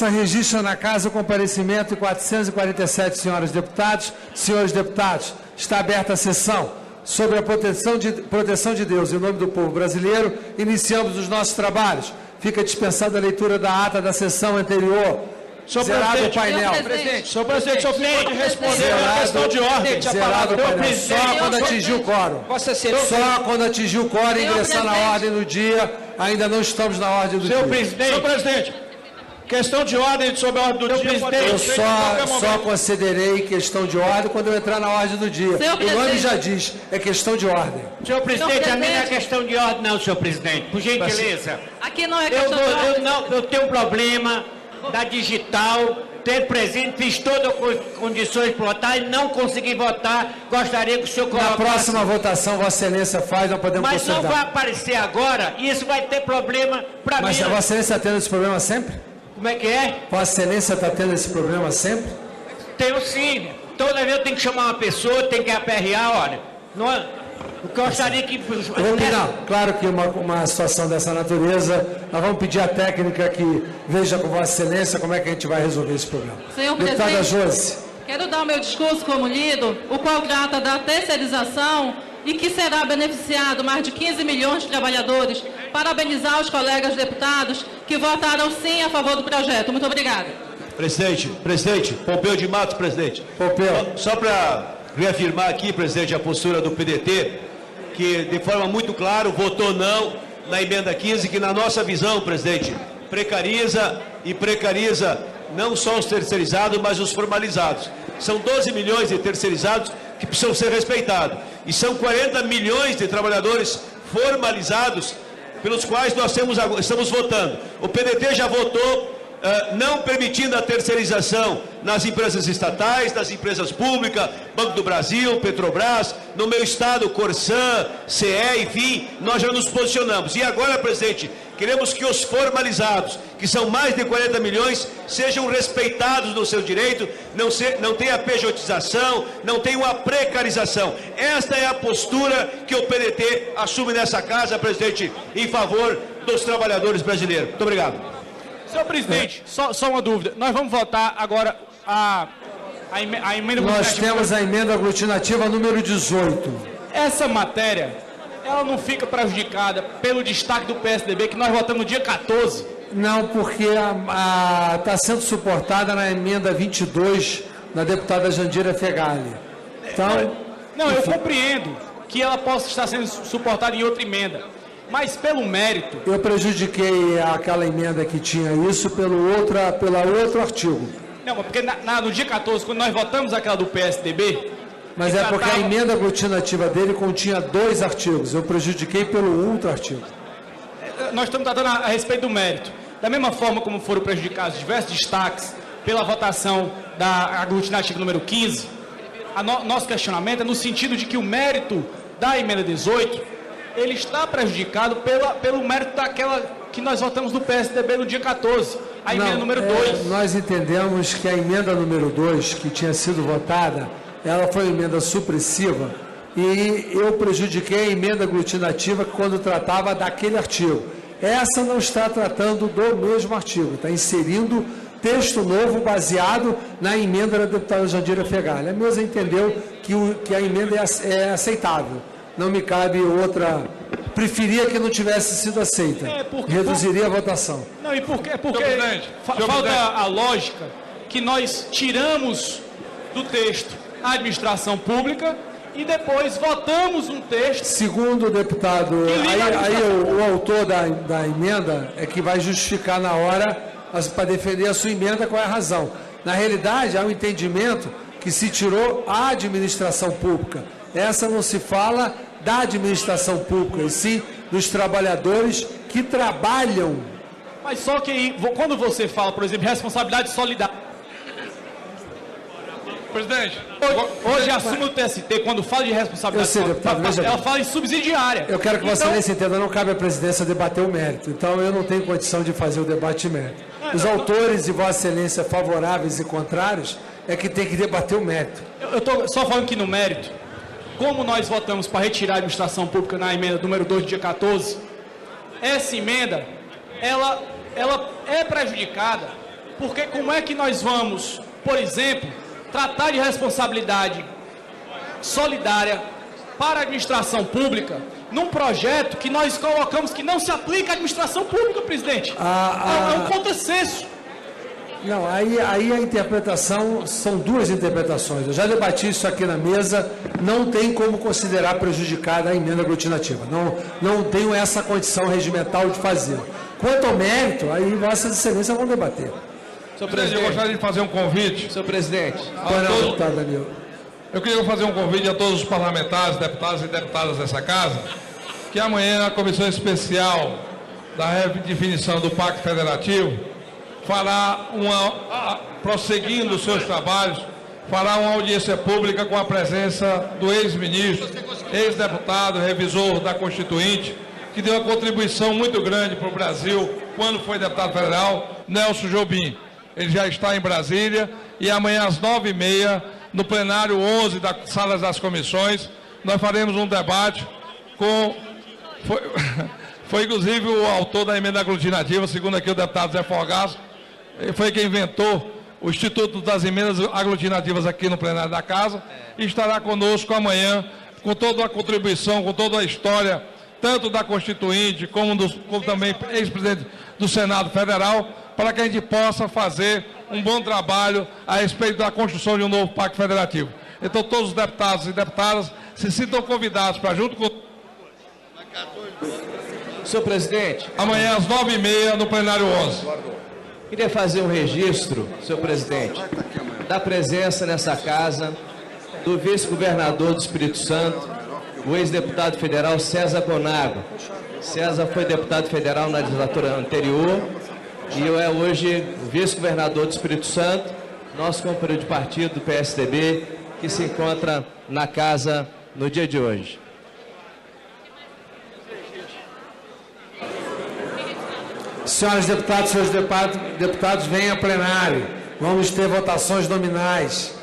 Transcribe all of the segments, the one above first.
Registra na casa o comparecimento de 447 senhoras deputados, senhores deputados. Está aberta a sessão sobre a proteção de Deus em nome do povo brasileiro. Iniciamos os nossos trabalhos. Fica dispensada a leitura da ata da sessão anterior. Zerado o painel. Senhor presidente, o senhor pode responder a questão de ordem. Zerado o painel. Só quando atingir o quórum. Só quando atingir o quórum e ingressar na ordem do dia. Ainda não estamos na ordem do dia. Senhor presidente, questão de ordem sobre a ordem do dia. Eu só concederei questão de ordem quando eu entrar na ordem do dia. O nome já diz, é questão de ordem. Senhor presidente, a minha não é questão de ordem, não, senhor presidente. Por gentileza. Aqui não é questão de ordem. Eu tenho um problema da digital, ter presente, fiz todas as condições para votar e não consegui votar. Gostaria que o senhor colocasse... Na próxima votação, Vossa Excelência faz, nós podemos considerar. Mas não vai aparecer agora e isso vai ter problema para mim. Mas a Vossa Excelência está tendo esse problema sempre? Como é que é? Vossa Excelência está tendo esse problema sempre? Tenho sim. Toda vez eu tenho que chamar uma pessoa, tem que aperrear, olha. Não é... Eu gostaria que... Claro que uma situação dessa natureza, nós vamos pedir à técnica que veja com Vossa Excelência como é que a gente vai resolver esse problema. Senhor Deputada presidente, Josi. quero dar o meu discurso como lido, o qual trata da terceirização e que será beneficiado mais de 15 milhões de trabalhadores. Parabenizar os colegas deputados que votaram sim a favor do projeto. Muito obrigada. Presidente, Pompeu de Matos, presidente. Pompeu. Só para reafirmar aqui, presidente, a postura do PDT, que de forma muito clara votou não na emenda 15, que na nossa visão, presidente, precariza não só os terceirizados, mas os formalizados. São 12 milhões de terceirizados que precisam ser respeitados. E são 40 milhões de trabalhadores formalizados pelos quais nós estamos votando. O PDT já votou não permitindo a terceirização nas empresas estatais, nas empresas públicas, Banco do Brasil, Petrobras, no meu estado, Corsan, CE, enfim, nós já nos posicionamos. E agora, presidente, queremos que os formalizados, que são mais de 40 milhões, sejam respeitados no seu direito, não tenha pejotização, não tenha uma precarização. Esta é a postura que o PDT assume nessa casa, presidente, em favor dos trabalhadores brasileiros. Muito obrigado. Senhor presidente, só uma dúvida. Nós vamos votar agora a emenda... Nós temos a emenda aglutinativa número 18. Essa matéria, ela não fica prejudicada pelo destaque do PSDB, que nós votamos no dia 14? Não, porque está sendo suportada na emenda 22 da deputada Jandira Fegali. Então, não, eu compreendo que ela possa estar sendo suportada em outra emenda. Mas pelo mérito... Eu prejudiquei aquela emenda que tinha isso pelo outro artigo. Não, porque no dia 14, quando nós votamos aquela do PSDB... Mas é porque a emenda aglutinativa dele continha 2 artigos. Eu prejudiquei pelo outro artigo. Nós estamos tratando a respeito do mérito. Da mesma forma como foram prejudicados diversos destaques pela votação da aglutinativa número 15, nosso questionamento é no sentido de que o mérito da emenda 18... ele está prejudicado pelo mérito daquela que nós votamos no PSDB no dia 14, a emenda número 2. Nós entendemos que a emenda número 2, que tinha sido votada, ela foi uma emenda supressiva e eu prejudiquei a emenda aglutinativa quando tratava daquele artigo. Essa não está tratando do mesmo artigo, está inserindo texto novo baseado na emenda da deputada Jandira Fegali. A mesa entendeu que a emenda é aceitável. Não me cabe outra... Preferia que não tivesse sido aceita. Reduziria a votação. Não, e porque falta a lógica que nós tiramos do texto a administração pública e depois votamos um texto... Segundo o deputado, aí o autor da emenda é que vai justificar na hora, para defender a sua emenda, qual é a razão. Na realidade, há um entendimento que se tirou a administração pública. Essa não se fala da administração pública, e sim dos trabalhadores que trabalham. Mas só que quando você fala, por exemplo, responsabilidade solidária... Presidente, hoje assume o TST, quando fala de responsabilidade solidária, ela fala em subsidiária. Eu quero que Vossa Excelência entenda, não cabe à presidência debater o mérito, então eu não tenho condição de fazer o debate de mérito. Os autores de Vossa Excelência favoráveis e contrários é que tem que debater o mérito. Eu estou só falando que no mérito, como nós votamos para retirar a administração pública na emenda número 2 do dia 14, essa emenda, ela é prejudicada Porque como é que nós vamos, por exemplo, tratar de responsabilidade solidária para a administração pública num projeto que nós colocamos que não se aplica à administração pública, presidente? É um contrassenso. Não, aí a interpretação, são duas interpretações. Eu já debati isso aqui na mesa, não tem como considerar prejudicada a emenda aglutinativa. Não tenho essa condição regimental de fazer. Quanto ao mérito, aí Vossas Excelências vão debater. Senhor presidente, eu gostaria de fazer um convite. Senhor presidente. Deputado Danilo. Eu queria fazer um convite a todos os parlamentares, deputados e deputadas dessa casa, que amanhã a Comissão Especial da Redefinição do Pacto Federativo fará prosseguindo os seus trabalhos, fará uma audiência pública com a presença do ex-ministro, ex-deputado, revisor da Constituinte, que deu uma contribuição muito grande para o Brasil quando foi deputado federal, Nelson Jobim. Ele já está em Brasília e amanhã às 9h30, no plenário 11 das salas das comissões, nós faremos um debate com... Foi inclusive o autor da emenda aglutinativa, segundo aqui o deputado Zé Forgaço, ele foi quem inventou o Instituto das Emendas Aglutinativas aqui no plenário da Casa, e estará conosco amanhã com toda a contribuição, com toda a história, tanto da Constituinte como também ex-presidente do Senado Federal, para que a gente possa fazer um bom trabalho a respeito da construção de um novo Pacto Federativo. Então todos os deputados e deputadas se sintam convidados para junto com... Senhor presidente. Amanhã às 9h30 no plenário 11. Queria fazer um registro, senhor presidente, da presença nessa casa do vice-governador do Espírito Santo, o ex-deputado federal César Conago. César foi deputado federal na legislatura anterior e é hoje vice-governador do Espírito Santo, nosso companheiro de partido do PSDB, que se encontra na casa no dia de hoje. Senhoras deputadas, senhores deputados, venham a plenário. Vamos ter votações nominais.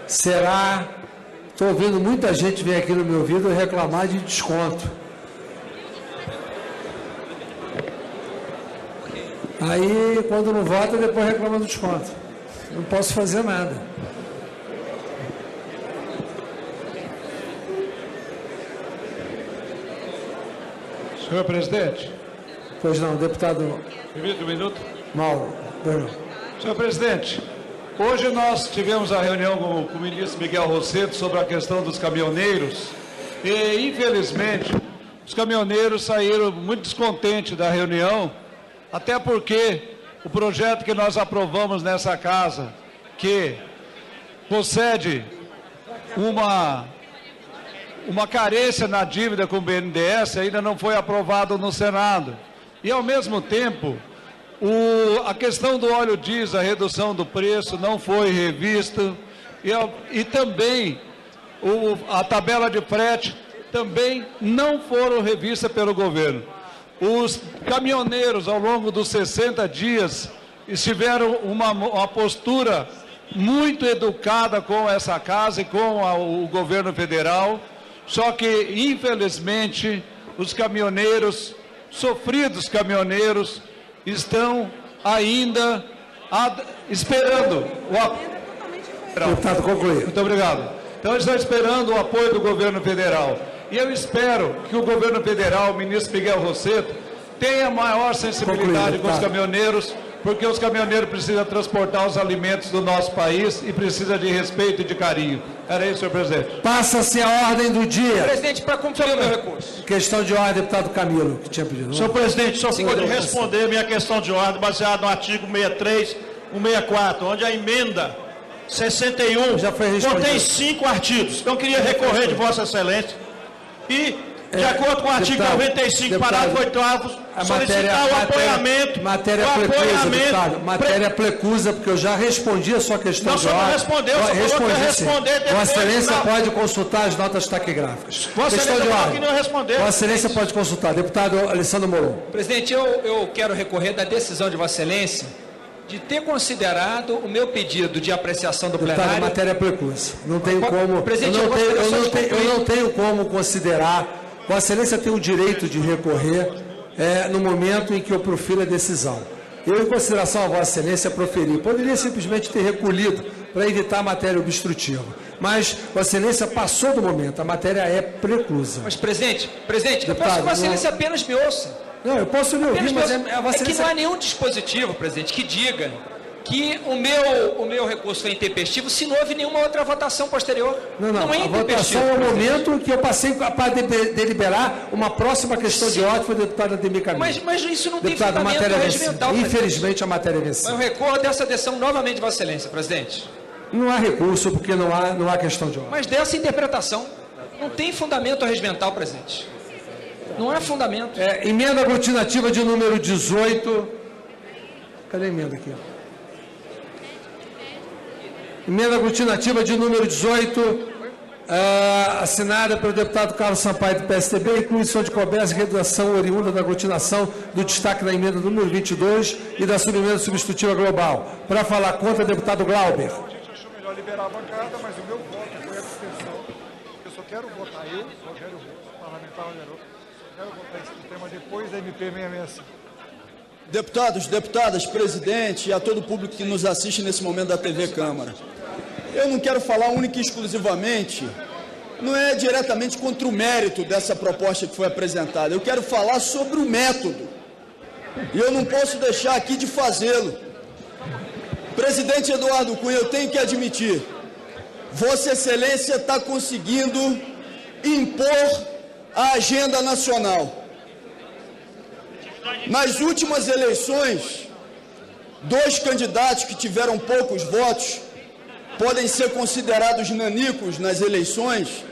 Estou ouvindo muita gente vir aqui no meu ouvido reclamar de desconto. Aí, quando não vota, depois reclama do desconto. Não posso fazer nada. Senhor presidente. Pois não, deputado... Permite um minuto? Mauro, pois não. Senhor presidente, hoje nós tivemos a reunião com o ministro Miguel Rosseto sobre a questão dos caminhoneiros e, infelizmente, os caminhoneiros saíram muito descontentes da reunião, até porque o projeto que nós aprovamos nessa casa, que concede uma carência na dívida com o BNDES, ainda não foi aprovado no Senado. E, ao mesmo tempo, a questão do óleo diesel, a redução do preço, não foi revista. E também a tabela de frete também não foram revistas pelo governo. Os caminhoneiros, ao longo dos 60 dias, tiveram uma postura muito educada com essa casa e com o governo federal, só que, infelizmente, os caminhoneiros, sofridos caminhoneiros, estão ainda esperando o apoio. Deputado, concluir. Muito obrigado. Então, eles estão esperando o apoio do governo federal. E eu espero que o governo federal, o ministro Miguel Rosseto, tenha maior sensibilidade com os caminhoneiros, porque os caminhoneiros precisam transportar os alimentos do nosso país e precisam de respeito e de carinho. Era isso, senhor presidente. Passa-se a ordem do dia. Presidente, para cumprir o meu recurso. Questão de ordem, deputado Camilo, que tinha pedido. Senhor presidente, só pode responder minha questão de ordem baseada no artigo 63 e 64, onde a emenda 61 já foi contém 5 artigos. Então, queria recorrer de Vossa Excelência e, de acordo com o artigo 95, parágrafo 8º, solicitar o apoiamento. Matéria plecusa, deputado. Matéria plecusa, porque eu já respondi a sua questão não, de ordem. Não, respondeu, só falou que ia responder. Vossa Excelência pode consultar as notas taquigráficas. Vossa Excelência falou que não respondeu. Vossa Excelência pode consultar. Deputado Alessandro Moron. Presidente, eu quero recorrer da decisão de Vossa Excelência de ter considerado o meu pedido de apreciação do plenário... Deputado, matéria plecusa. Não tenho como... Presidente, eu não tenho como considerar... Vossa Excelência tem o direito de recorrer no momento em que eu profiro a decisão. Eu, em consideração a Vossa Excelência, proferi. Poderia simplesmente ter recolhido para evitar a matéria obstrutiva. Mas Vossa Excelência passou do momento, a matéria é preclusa. Mas, presidente, eu peço que Deputado, Vossa Excelência apenas me ouça. Não, eu posso lhe ouvir, mas a Vossa É que Excelência... não há nenhum dispositivo, presidente, que diga que o meu recurso foi intempestivo se não houve nenhuma outra votação posterior. Não é a votação é o momento que eu passei para deliberar uma próxima questão de ordem, foi a deputada Ademir Caminho. Mas isso não tem Deputado, fundamento regimental, presidente. Infelizmente, a matéria é vencida. Mas eu recorro dessa decisão novamente, Vossa Excelência, presidente. Não há recurso, porque não há questão de ordem. Mas dessa interpretação não tem fundamento regimental, presidente. Não há fundamento. Emenda aglutinativa de número 18. Cadê a emenda aqui? Emenda aglutinativa de número 18, assinada pelo deputado Carlos Sampaio, do PSDB, incluição de COBES e redação oriunda da aglutinação do destaque da emenda número 22 e da subemenda substitutiva global. Para falar contra, deputado Glauber. A gente achou melhor liberar a bancada, mas o meu voto foi abstenção. Eu só quero votar, Rogério Rosso, parlamentar Rogério Rosso, só quero votar esse tema depois da MP 665. Deputados, deputadas, presidente e a todo o público que nos assiste nesse momento da TV Câmara. Eu não quero falar única e exclusivamente, não é diretamente contra o mérito dessa proposta que foi apresentada. Eu quero falar sobre o método. E eu não posso deixar aqui de fazê-lo. Presidente Eduardo Cunha, eu tenho que admitir, Vossa Excelência está conseguindo impor a agenda nacional. Nas últimas eleições, 2 candidatos que tiveram poucos votos podem ser considerados nanicos nas eleições,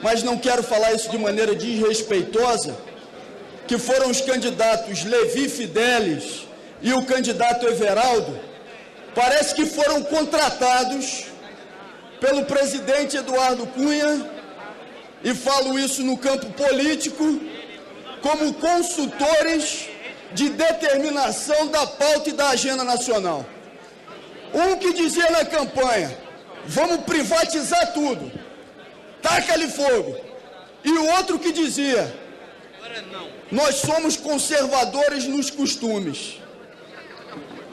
mas não quero falar isso de maneira desrespeitosa, que foram os candidatos Levi Fidelis e o candidato Everaldo, parece que foram contratados pelo presidente Eduardo Cunha, e falo isso no campo político, como consultores de determinação da pauta e da agenda nacional. Um que dizia na campanha, vamos privatizar tudo, taca-lhe fogo. E o outro que dizia, nós somos conservadores nos costumes.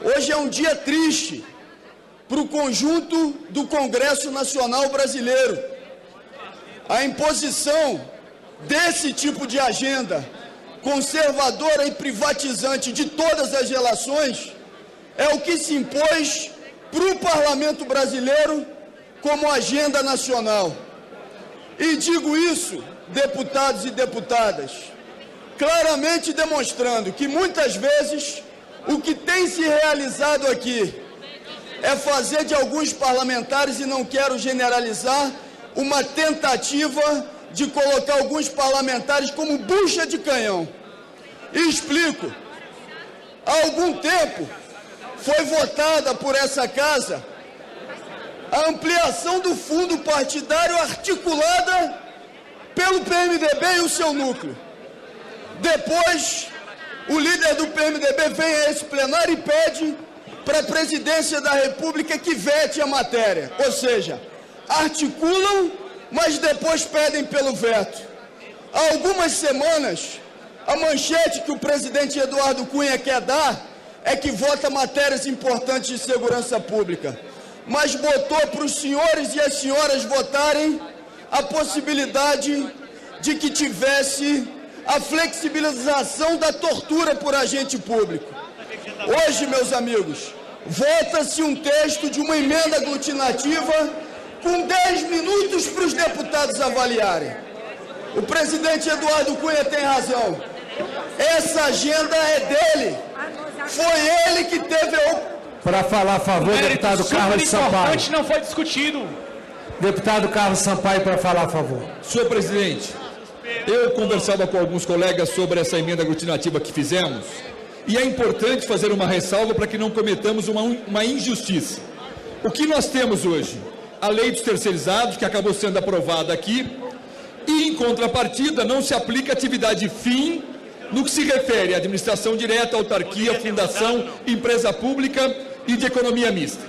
Hoje é um dia triste para o conjunto do Congresso Nacional Brasileiro. A imposição desse tipo de agenda conservadora e privatizante de todas as relações é o que se impôs para o Parlamento brasileiro como agenda nacional. E digo isso, deputados e deputadas, claramente demonstrando que muitas vezes o que tem se realizado aqui é fazer de alguns parlamentares, e não quero generalizar, uma tentativa de colocar alguns parlamentares como bucha de canhão. E explico. Há algum tempo foi votada por essa casa a ampliação do fundo partidário articulada pelo PMDB e o seu núcleo. Depois, o líder do PMDB vem a esse plenário e pede para a presidência da República que vete a matéria. Ou seja, articulam, mas depois pedem pelo veto. Há algumas semanas, a manchete que o presidente Eduardo Cunha quer dar é que vota matérias importantes de segurança pública, mas botou para os senhores e as senhoras votarem a possibilidade de que tivesse a flexibilização da tortura por agente público. Hoje, meus amigos, vota-se um texto de uma emenda aglutinativa com 10 minutos para os deputados avaliarem. O presidente Eduardo Cunha tem razão. Essa agenda é dele. Foi ele que teve a... Para falar a favor, deputado Carlos Sampaio. Antes não foi discutido. Deputado Carlos Sampaio, para falar a favor. Senhor presidente, eu conversava com alguns colegas sobre essa emenda aglutinativa que fizemos, e é importante fazer uma ressalva para que não cometamos uma injustiça. O que nós temos hoje? A lei dos terceirizados, que acabou sendo aprovada aqui, e, em contrapartida, não se aplica atividade fim no que se refere à administração direta, autarquia, fundação, empresa pública e de economia mista.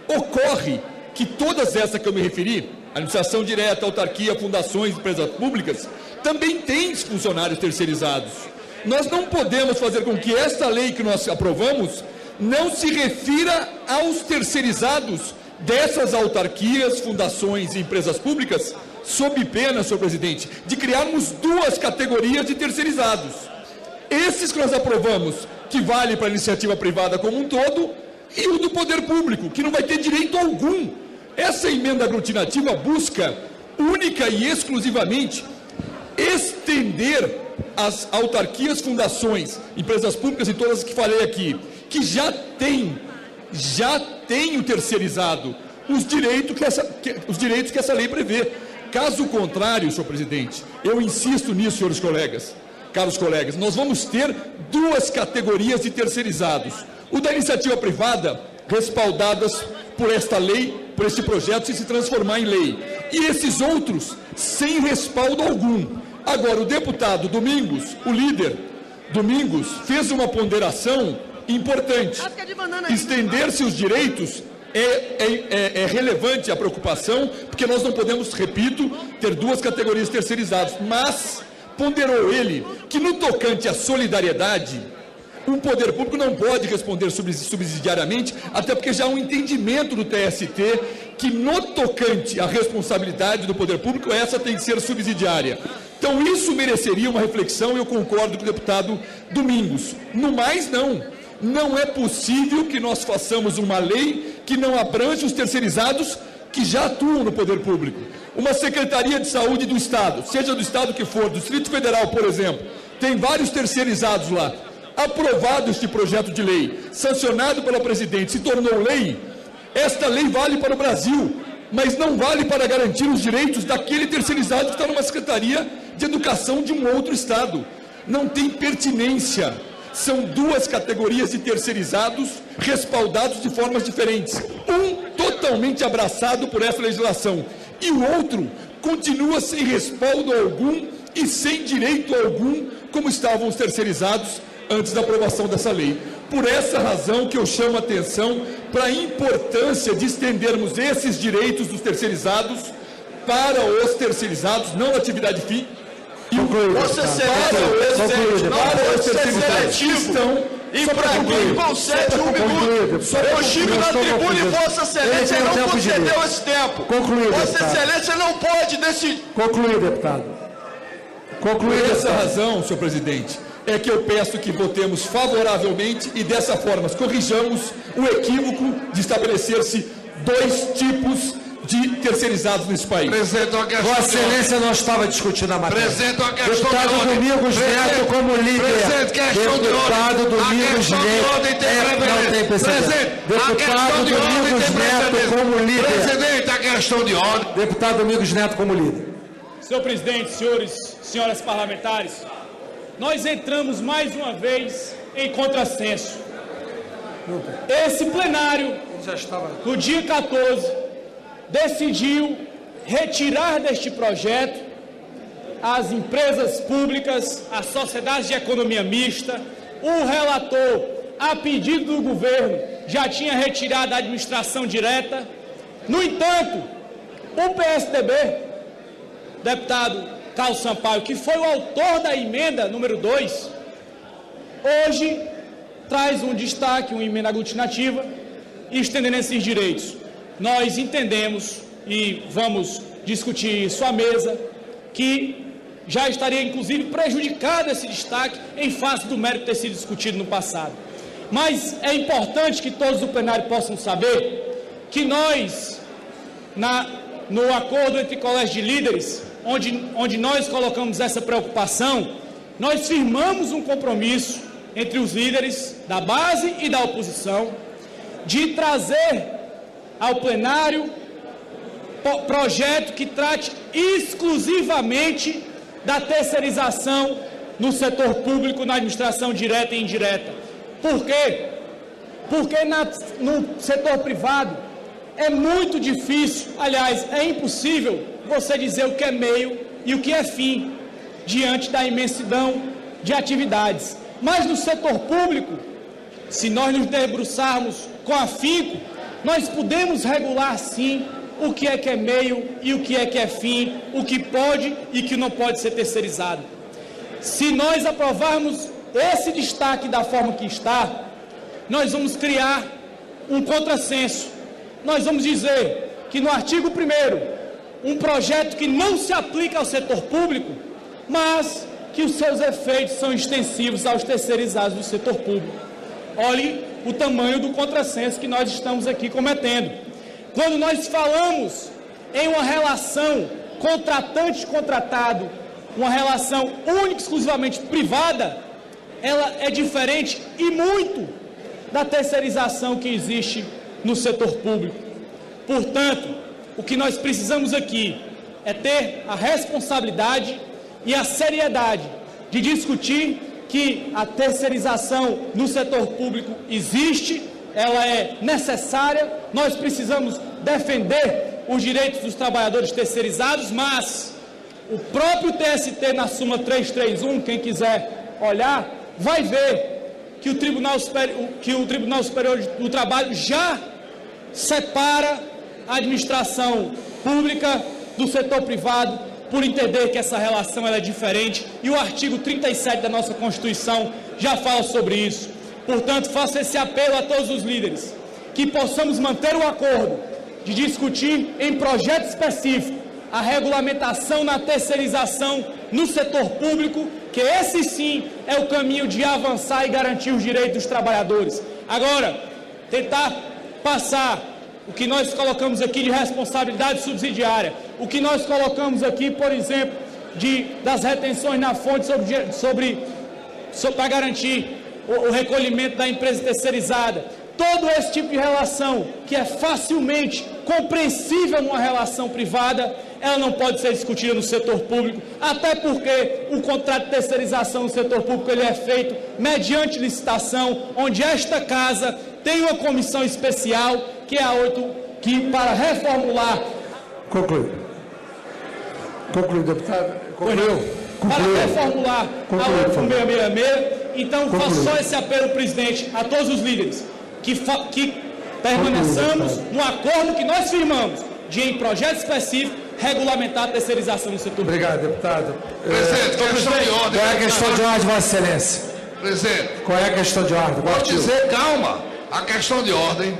Ocorre que todas essas que eu me referi, administração direta, autarquia, fundações, empresas públicas, também têm funcionários terceirizados. Nós não podemos fazer com que esta lei que nós aprovamos não se refira aos terceirizados dessas autarquias, fundações e empresas públicas, sob pena, senhor presidente, de criarmos duas categorias de terceirizados. Esses que nós aprovamos, que vale para a iniciativa privada como um todo, e o do poder público, que não vai ter direito algum. Essa emenda aglutinativa busca, única e exclusivamente, estender as autarquias, fundações, empresas públicas e todas as que falei aqui, que já tem o terceirizado, os direitos que essa lei prevê. Caso contrário, senhor presidente, eu insisto nisso, senhores colegas, caros colegas, nós vamos ter duas categorias de terceirizados. O da iniciativa privada, respaldadas por esta lei, por este projeto, se transformar em lei. E esses outros, sem respaldo algum. Agora, o deputado Domingos, o líder Domingos, fez uma ponderação importante. Estender-se os direitos é relevante a preocupação, porque nós não podemos, repito, ter duas categorias terceirizadas. Mas ponderou ele que, no tocante à solidariedade, o poder público não pode responder subsidiariamente, até porque já há um entendimento do TST que, no tocante à responsabilidade do poder público, essa tem que ser subsidiária. Então, isso mereceria uma reflexão, e eu concordo com o deputado Domingos. No mais, não é possível que nós façamos uma lei que não abrange os terceirizados que já atuam no poder público. Uma Secretaria de Saúde do Estado, seja do Estado que for, do Distrito Federal, por exemplo, tem vários terceirizados lá. Aprovado este projeto de lei, sancionado pela presidente, se tornou lei, esta lei vale para o Brasil, mas não vale para garantir os direitos daquele terceirizado que está numa Secretaria de Educação de um outro Estado. Não tem pertinência. São duas categorias de terceirizados respaldados de formas diferentes. Um totalmente abraçado por essa legislação e o outro continua sem respaldo algum e sem direito algum, como estavam os terceirizados antes da aprovação dessa lei. Por essa razão que eu chamo a atenção para a importância de estendermos esses direitos dos terceirizados para os terceirizados, não na atividade fim, e para os terceirizados que estão... E para quem concede um minuto, eu estive na tribuna e Vossa Excelência não concedeu esse tempo. Vossa Excelência não pode decidir. Concluir, deputado. Por essa razão, senhor presidente, é que eu peço que votemos favoravelmente e dessa forma corrijamos o equívoco de estabelecer-se dois tipos de terceirizados nesse país. Presidente, Vossa Excelência não estava discutindo a matéria. Presidente, uma questão deputado de ordem. Domingos Neto como líder. Presidente, questão de ordem. Deputado Domingos Neto não tem precedente. Deputado Domingos Neto como líder. Presidente, a questão de ordem. Deputado Domingos Neto como líder. Senhor presidente, senhoras parlamentares, nós entramos mais uma vez em contrassenso. Esse plenário, no dia 14, decidiu retirar deste projeto as empresas públicas, as sociedades de economia mista. O relator, a pedido do governo, já tinha retirado a administração direta. No entanto, o PSDB, deputado Carlos Sampaio, que foi o autor da emenda número 2, hoje traz um destaque, uma emenda aglutinativa, estendendo esses direitos. Nós entendemos, e vamos discutir isso à mesa, que já estaria inclusive prejudicado esse destaque em face do mérito ter sido discutido no passado. Mas é importante que todos do plenário possam saber que nós, no acordo entre colégios de líderes, onde nós colocamos essa preocupação, nós firmamos um compromisso entre os líderes da base e da oposição de trazer ao plenário projeto que trate exclusivamente da terceirização no setor público, na administração direta e indireta. Por quê? Porque no setor privado é muito difícil, aliás, é impossível você dizer o que é meio e o que é fim, diante da imensidão de atividades. Mas no setor público, se nós nos debruçarmos com afinco, nós podemos regular sim o que é meio e o que é fim, o que pode e que não pode ser terceirizado. Se nós aprovarmos esse destaque da forma que está, nós vamos criar um contrassenso. Nós vamos dizer que no artigo 1º, um projeto que não se aplica ao setor público, mas que os seus efeitos são extensivos aos terceirizados do setor público. Olhe o tamanho do contrassenso que nós estamos aqui cometendo. Quando nós falamos em uma relação contratante-contratado, uma relação única e exclusivamente privada, ela é diferente e muito da terceirização que existe no setor público. Portanto, o que nós precisamos aqui é ter a responsabilidade e a seriedade de discutir que a terceirização no setor público existe, ela é necessária, nós precisamos defender os direitos dos trabalhadores terceirizados, mas o próprio TST, na súmula 331, quem quiser olhar, vai ver que o Tribunal Superior do Trabalho já separa a administração pública do setor privado, por entender que essa relação ela é diferente, e o artigo 37 da nossa Constituição já fala sobre isso. Portanto, faço esse apelo a todos os líderes, que possamos manter o acordo de discutir em projeto específico a regulamentação na terceirização no setor público, que esse sim é o caminho de avançar e garantir os direitos dos trabalhadores. Agora, tentar passar o que nós colocamos aqui de responsabilidade subsidiária, o que nós colocamos aqui, por exemplo, das retenções na fonte para garantir o recolhimento da empresa terceirizada, todo esse tipo de relação que é facilmente compreensível numa relação privada, ela não pode ser discutida no setor público, até porque o contrato de terceirização no setor público ele é feito mediante licitação, onde esta casa tem uma comissão especial, que é a 8, que para reformular... Conclui, deputado. Para reformular a 8666, então faço só esse apelo, presidente, a todos os líderes, que permaneçamos no acordo que nós firmamos, de em projeto específico, regulamentar a terceirização no setor. Obrigado, deputado. Presidente, questão de ordem. Qual é a questão de ordem, Vossa Excelência? Presidente. Qual é a questão de ordem? Vou dizer, calma. A questão de ordem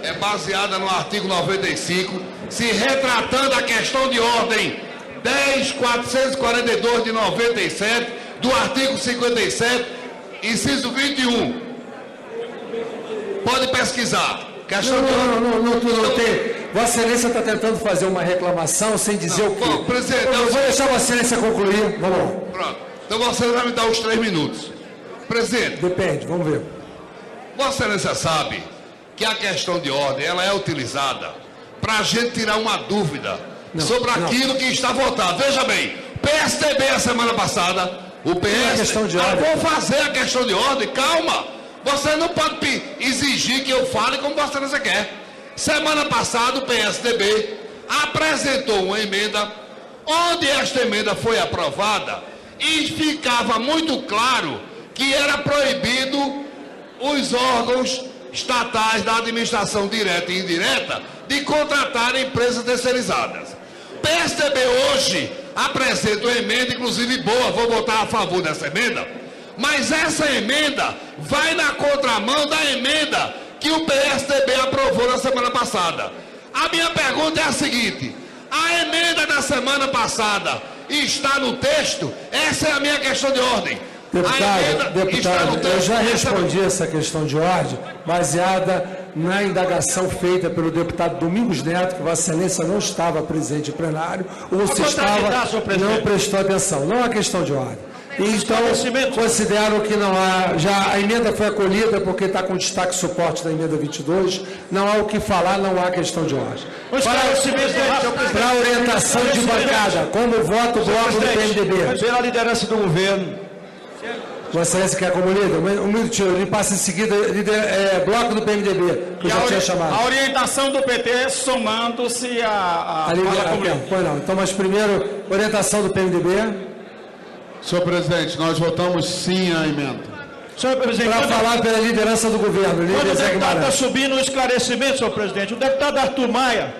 é baseada no artigo 95, se retratando a questão de ordem 10.442 de 97, do artigo 57, inciso 21. Pode pesquisar. Não tem. Vossa Excelência está tentando fazer uma reclamação sem dizer o quê? Bom, presidente, eu vou deixar Vossa Excelência concluir. Vamos lá. Pronto. Então Vossa Excelência vai me dar os 3 minutos. Presidente. Depende, vamos ver. Vossa Excelência sabe que a questão de ordem ela é utilizada para a gente tirar uma dúvida sobre aquilo que está votado. Veja bem, PSDB a semana passada, o PS... vou fazer a questão de ordem, calma. Você não pode exigir que eu fale como Vossa Excelência quer. Semana passada o PSDB apresentou uma emenda, onde esta emenda foi aprovada e ficava muito claro que era proibido os órgãos estatais da administração direta e indireta de contratar empresas terceirizadas. PSDB hoje apresenta uma emenda, inclusive boa, vou votar a favor dessa emenda, mas essa emenda vai na contramão da emenda que o PSDB aprovou na semana passada. A minha pergunta é a seguinte: a emenda da semana passada está no texto? Essa é a minha questão de ordem. Deputado, eu já respondi essa questão de ordem, baseada na indagação feita pelo deputado Domingos Neto, que Vossa Excelência não estava presente em plenário, ou se estava, não prestou atenção. Não é questão de ordem. Então, considero que não há, já a emenda foi acolhida porque está com destaque suporte da emenda 22, não há o que falar, não há questão de ordem. Para a orientação de bancada, como voto o bloco do PMDB. Pela liderança do governo. Vossa Excelência quer como líder? Um minutinho, ele passa em seguida, bloco do PMDB, que eu já tinha chamado. A orientação do PT somando-se a Pois não, então, mas primeiro, orientação do PMDB. Senhor presidente, nós votamos sim a emenda. Senhor presidente, para falar pela liderança do governo. Quando o deputado está subindo um esclarecimento, senhor presidente, o deputado Arthur Maia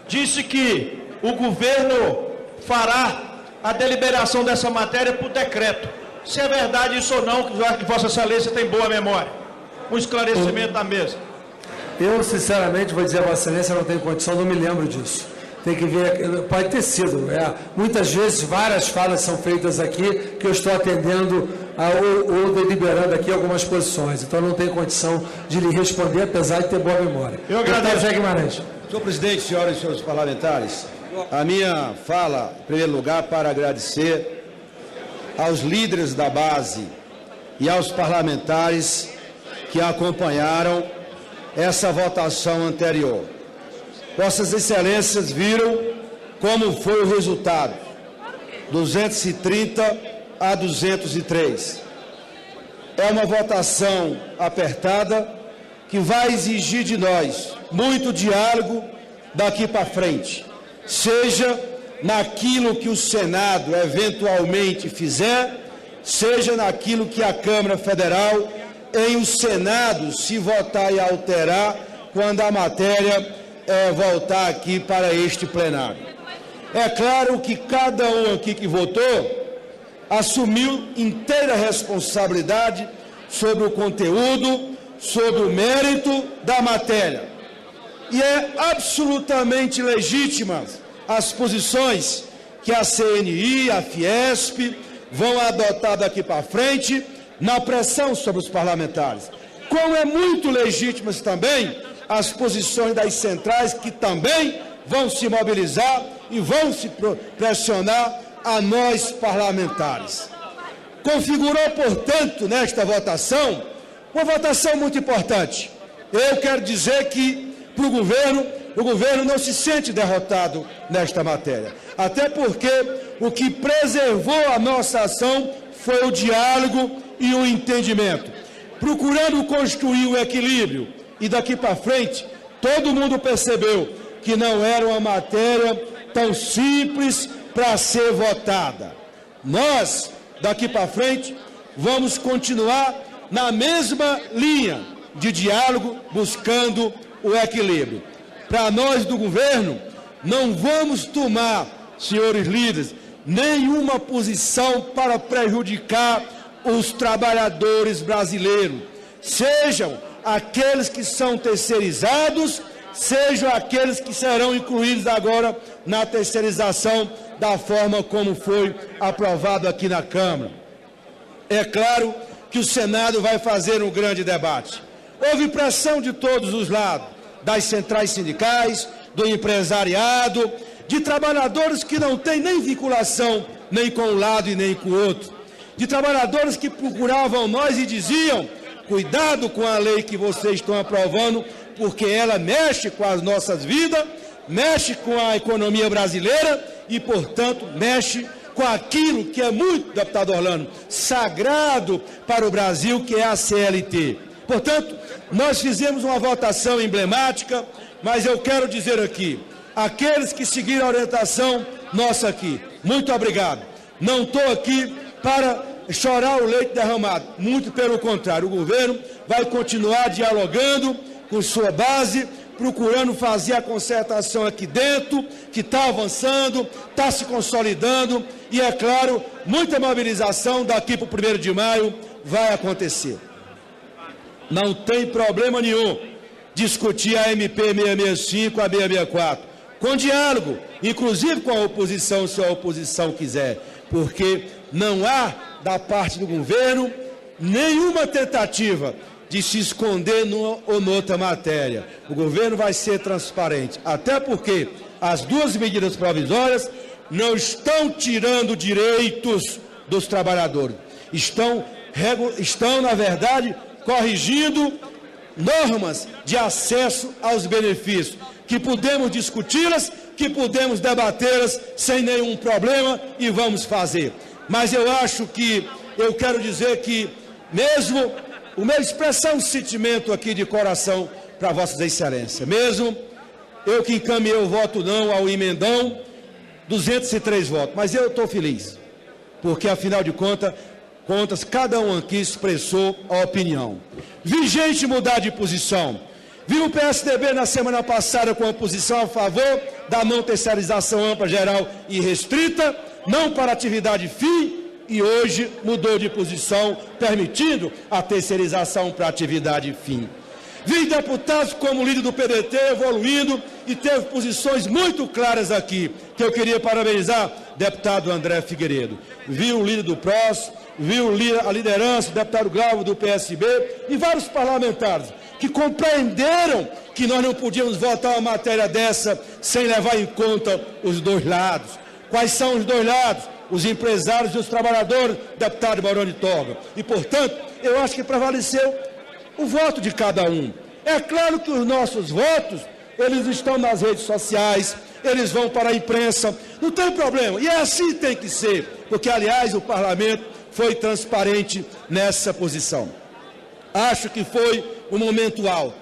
disse que o governo fará a deliberação dessa matéria por decreto. Se é verdade isso ou não, já que Vossa Excelência tem boa memória. um esclarecimento da mesa. Eu, sinceramente, vou dizer a Vossa Excelência, não tenho condição, não me lembro disso. Tem que ver, pode ter sido. Muitas vezes, várias falas são feitas aqui que eu estou atendendo ou deliberando aqui algumas posições. Então, não tenho condição de lhe responder, apesar de ter boa memória. Eu agradeço. Zé Guimarães. Senhor presidente, senhoras e senhores parlamentares, a minha fala, em primeiro lugar, para agradecer aos líderes da base e aos parlamentares que acompanharam essa votação anterior. Vossas Excelências viram como foi o resultado, 230 a 203. É uma votação apertada que vai exigir de nós muito diálogo daqui para frente, seja naquilo que o Senado eventualmente fizer, seja naquilo que a Câmara Federal, em o Senado, se votar e alterar, quando a matéria voltar aqui para este plenário. É claro que cada um aqui que votou assumiu inteira responsabilidade sobre o conteúdo, sobre o mérito da matéria. E é absolutamente legítima as posições que a CNI, a Fiesp vão adotar daqui para frente na pressão sobre os parlamentares. Como é muito legítimas também as posições das centrais que também vão se mobilizar e vão se pressionar a nós parlamentares. Configurou, portanto, nesta votação, uma votação muito importante. Eu quero dizer que, para o governo não se sente derrotado nesta matéria. Até porque o que preservou a nossa ação foi o diálogo e o entendimento, procurando construir o equilíbrio. E daqui para frente, todo mundo percebeu que não era uma matéria tão simples para ser votada. Nós, daqui para frente, vamos continuar na mesma linha de diálogo, buscando o equilíbrio. Para nós do governo, não vamos tomar, senhores líderes, nenhuma posição para prejudicar os trabalhadores brasileiros, sejam aqueles que são terceirizados, sejam aqueles que serão incluídos agora na terceirização da forma como foi aprovado aqui na Câmara. É claro que o Senado vai fazer um grande debate. Houve pressão de todos os lados, das centrais sindicais, do empresariado, de trabalhadores que não têm nem vinculação nem com um lado e nem com o outro, de trabalhadores que procuravam nós e diziam: cuidado com a lei que vocês estão aprovando, porque ela mexe com as nossas vidas, mexe com a economia brasileira e, portanto, mexe com aquilo que é muito, deputado Orlando, sagrado para o Brasil, que é a CLT. Portanto, nós fizemos uma votação emblemática, mas eu quero dizer aqui, aqueles que seguiram a orientação nossa aqui, muito obrigado. Não estou aqui para chorar o leite derramado, muito pelo contrário, o governo vai continuar dialogando com sua base, procurando fazer a concertação aqui dentro, que está avançando, está se consolidando, e é claro, muita mobilização daqui para o 1º de maio vai acontecer. Não tem problema nenhum discutir a MP 665, a 664, com diálogo, inclusive com a oposição, se a oposição quiser, porque não há, da parte do governo, nenhuma tentativa de se esconder numa ou noutra matéria. O governo vai ser transparente, até porque as duas medidas provisórias não estão tirando direitos dos trabalhadores, estão na verdade, corrigindo normas de acesso aos benefícios, que podemos discuti-las, que podemos debatê-las sem nenhum problema e vamos fazer. Mas eu quero dizer que, mesmo o meu expressar um sentimento aqui de coração para Vossas Excelências, mesmo eu que encaminhei o voto não ao emendão, 203 votos, mas eu estou feliz, porque afinal de contas, cada um aqui expressou a opinião. Vi gente mudar de posição. Vi o PSDB na semana passada com a posição a favor da não terceirização ampla, geral e restrita, não para atividade fim, e hoje mudou de posição, permitindo a terceirização para atividade fim. Vi deputados como o líder do PDT evoluindo e teve posições muito claras aqui, que eu queria parabenizar, deputado André Figueiredo. Vi o líder do PROS, vi a liderança, o deputado Glauber do PSB e vários parlamentares que compreenderam que nós não podíamos votar uma matéria dessa sem levar em conta os dois lados. Quais são os dois lados? Os empresários e os trabalhadores, deputado Barão de Torga. E, portanto, eu acho que prevaleceu o voto de cada um. É claro que os nossos votos, eles estão nas redes sociais, eles vão para a imprensa, não tem problema. E assim tem que ser, porque, aliás, o parlamento foi transparente nessa posição. Acho que foi um momento alto.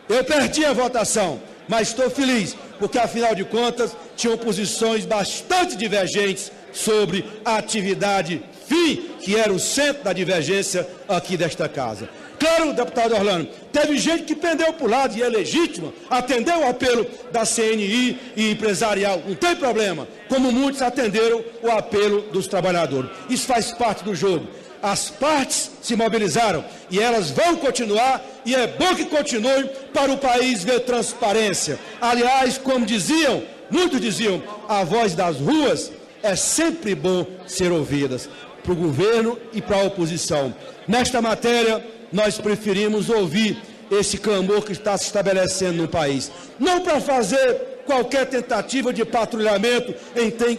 Eu perdi a votação, mas estou feliz, porque, afinal de contas, tinham posições bastante divergentes sobre a atividade fim, que era o centro da divergência aqui desta casa. Claro, deputado Orlando, teve gente que pendeu para o lado e é legítimo, atendeu o apelo da CNI e empresarial, não tem problema, como muitos atenderam o apelo dos trabalhadores. Isso faz parte do jogo. As partes se mobilizaram e elas vão continuar, e é bom que continuem para o país ver transparência. Aliás, como diziam, muitos diziam, a voz das ruas é sempre bom ser ouvidas, para o governo e para a oposição. Nesta matéria, nós preferimos ouvir esse clamor que está se estabelecendo no país. Não para fazer qualquer tentativa de patrulhamento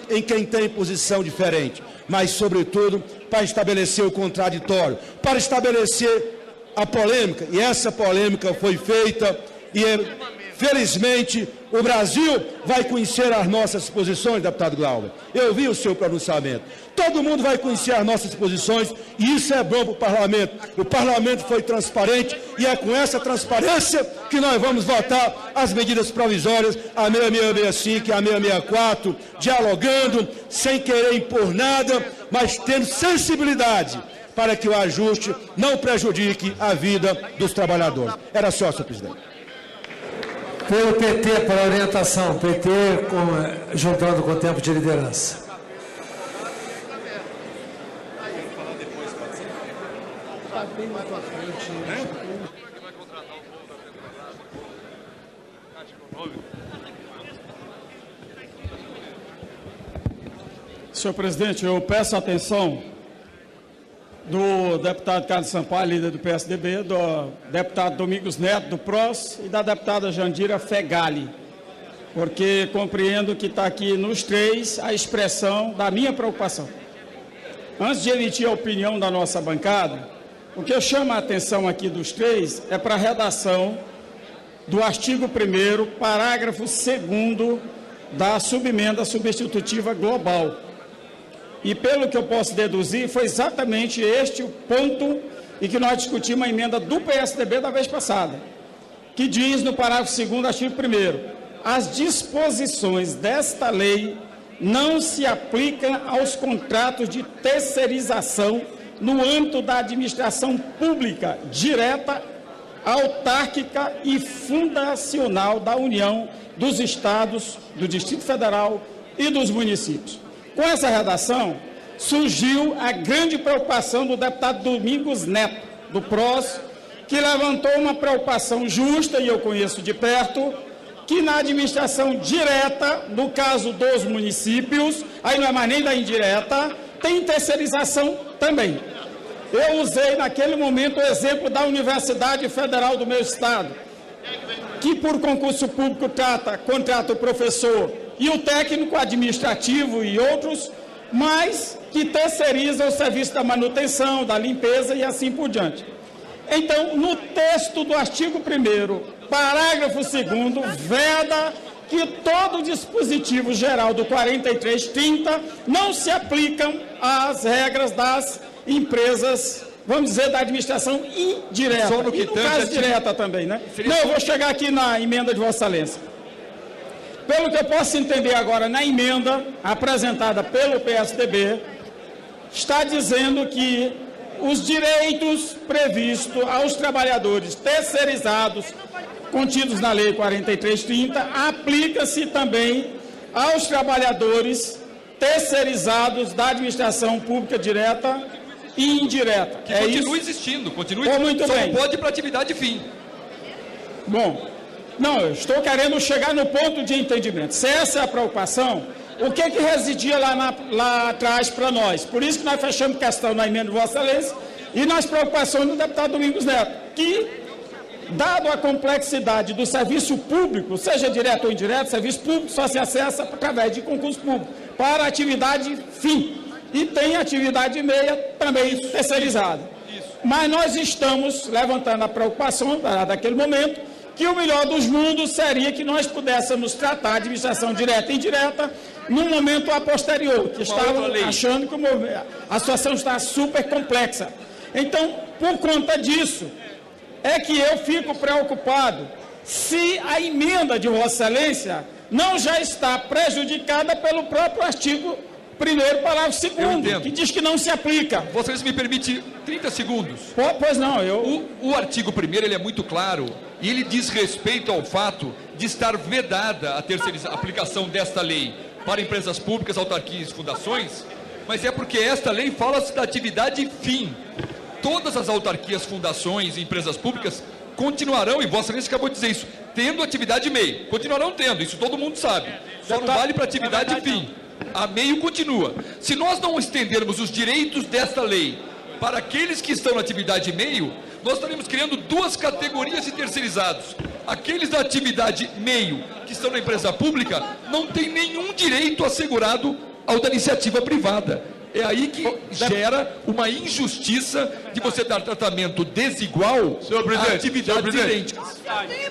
em quem tem posição diferente, mas, sobretudo, para estabelecer o contraditório, para estabelecer a polêmica. E essa polêmica foi feita e, felizmente, o Brasil vai conhecer as nossas posições, deputado Glauber. Eu vi o seu pronunciamento. Todo mundo vai conhecer as nossas posições e isso é bom para o parlamento. O parlamento foi transparente e é com essa transparência que nós vamos votar as medidas provisórias, a 6665 e a 664, dialogando, sem querer impor nada, mas tendo sensibilidade para que o ajuste não prejudique a vida dos trabalhadores. Era só, senhor presidente. Pelo PT, para orientação, PT juntando com o tempo de liderança. Senhor presidente, eu peço a atenção do deputado Carlos Sampaio, líder do PSDB, do deputado Domingos Neto, do PROS, e da deputada Jandira Fegali, porque compreendo que está aqui nos três a expressão da minha preocupação. Antes de emitir a opinião da nossa bancada, o que eu chamo a atenção aqui dos três é para a redação do artigo 1º, parágrafo 2º da subemenda substitutiva global. E pelo que eu posso deduzir, foi exatamente este o ponto em que nós discutimos a emenda do PSDB da vez passada, que diz no parágrafo 2º, artigo 1º, as disposições desta lei não se aplicam aos contratos de terceirização no âmbito da administração pública direta, autárquica e fundacional da União, dos Estados, do Distrito Federal e dos municípios. Com essa redação, surgiu a grande preocupação do deputado Domingos Neto, do PROS, que levantou uma preocupação justa, e eu conheço de perto, que na administração direta, no caso dos municípios, aí não é mais nem da indireta, tem terceirização também. Eu usei naquele momento o exemplo da Universidade Federal do meu estado, que por concurso público contrata o professor e o técnico administrativo e outros, mas que terceiriza o serviço da manutenção, da limpeza e assim por diante. Então, no texto do artigo 1º, parágrafo 2º, veda que todo o dispositivo geral do 4330 não se aplicam às regras das empresas, vamos dizer, da administração indireta. Só no que e no caso direta também, né? Não, eu vou chegar aqui na emenda de Vossa Excelência. Pelo que eu posso entender agora, na emenda apresentada pelo PSDB, está dizendo que os direitos previstos aos trabalhadores terceirizados, contidos na Lei 4330, aplica-se também aos trabalhadores terceirizados da administração pública direta e indireta. Que continua existindo, continua muito só bem. não pode ir para atividade fim. Bom, não, eu estou querendo chegar no ponto de entendimento. Se essa é a preocupação, o que residia lá atrás para nós? Por isso que nós fechamos questão na emenda de Vossa Excelência e nas preocupações do deputado Domingos Neto, que, dado a complexidade do serviço público, seja direto ou indireto, serviço público só se acessa através de concurso público para atividade fim. E tem atividade meia também terceirizada. Mas nós estamos levantando a preocupação, daquele momento, que o melhor dos mundos seria que nós pudéssemos tratar a administração direta e indireta num momento a posterior, que estavam achando que a situação está super complexa. Então, por conta disso, é que eu fico preocupado se a emenda de Vossa Excelência não já está prejudicada pelo próprio artigo 1º, parágrafo 2º, que diz que não se aplica. Vocês me permitem 30 segundos? Pois não, O artigo 1º, ele é muito claro, e ele diz respeito ao fato de estar vedada a aplicação desta lei para empresas públicas, autarquias e fundações, mas é porque esta lei fala-se da atividade fim. Todas as autarquias, fundações e empresas públicas continuarão, e Vossa Excelência acabou de dizer isso, tendo atividade meio. Continuarão tendo, isso todo mundo sabe. Só não vale para atividade fim. A meio continua. Se nós não estendermos os direitos desta lei para aqueles que estão na atividade meio, nós estaremos criando duas categorias de terceirizados. Aqueles da atividade meio, que estão na empresa pública, não têm nenhum direito assegurado ao da iniciativa privada. É aí que gera uma injustiça de você dar tratamento desigual a atividades idênticas.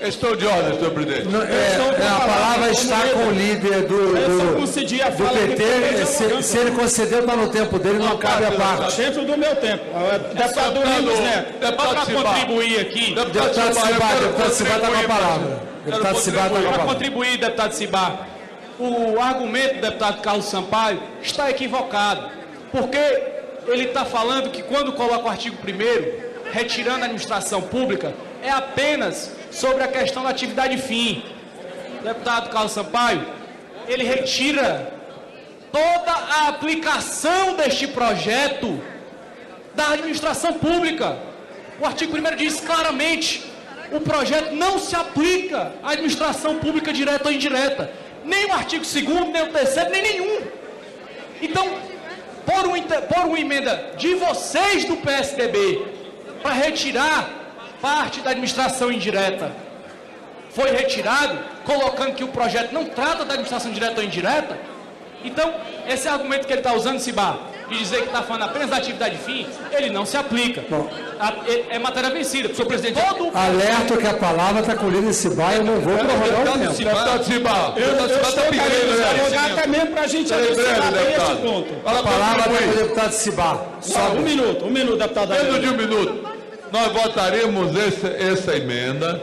Estou de ordem, senhor presidente. A palavra está com o líder do PT. Se ele concedeu, está no tempo dele, não cabe a parte. Dentro do meu tempo. Deputado Domingos Neto. Para contribuir aqui. Deputado Cibá está com a palavra. Deputado Cibá está com a palavra. Para contribuir, deputado Cibá, o argumento do deputado Carlos Sampaio está equivocado. Porque ele está falando que quando coloca o artigo 1º, retirando a administração pública, é apenas sobre a questão da atividade fim. O deputado Carlos Sampaio, ele retira toda a aplicação deste projeto da administração pública. O artigo 1º diz claramente, o projeto não se aplica à administração pública direta ou indireta. Nem o artigo 2º, nem o 3º, nem nenhum. Então, por uma emenda de vocês do PSDB para retirar parte da administração indireta, foi retirado, colocando que o projeto não trata da administração direta ou indireta. Então, esse argumento que ele está usando, Cibá, de dizer que está falando apenas da atividade fim, ele não se aplica. É matéria vencida. Senhor presidente, alerto que a palavra está com o líder Cibá, eu não vou prorrogar o tempo. Deputado Cibá. Eu estou querendo dialogar também para a gente adicionar esse ponto. A palavra está com o deputado Cibá. Um minuto, deputado. Menos de um minuto. Nós votaremos essa emenda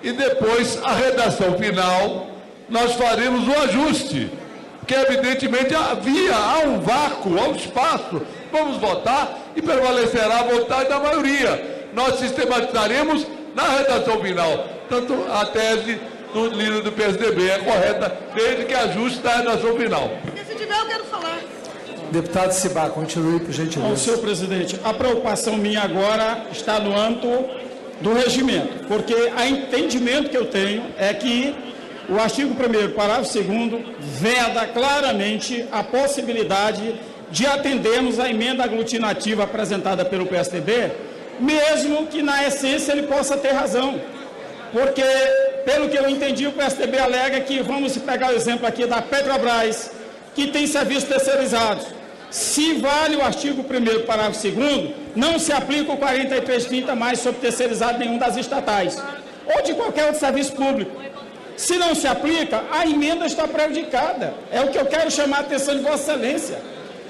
e depois a redação final nós faremos o ajuste. Porque evidentemente há um vácuo, há um espaço. Vamos votar e prevalecerá a vontade da maioria. Nós sistematizaremos na redação final. Tanto a tese do líder do PSDB é correta, desde que ajuste na redação final. Se tiver, eu quero falar. Deputado Cibá, continue, por gentileza. Senhor presidente, a preocupação minha agora está no âmbito do regimento, porque o entendimento que eu tenho é que o artigo 1º, parágrafo 2º, veda claramente a possibilidade de atendermos a emenda aglutinativa apresentada pelo PSDB, mesmo que na essência ele possa ter razão. Porque, pelo que eu entendi, o PSDB alega que, vamos pegar o exemplo aqui da Petrobras, que tem serviços terceirizados. Se vale o artigo 1º, parágrafo 2º, não se aplica o 4330 mais sobre terceirizado nenhum das estatais, ou de qualquer outro serviço público. Se não se aplica, a emenda está prejudicada. É o que eu quero chamar a atenção de Vossa Excelência.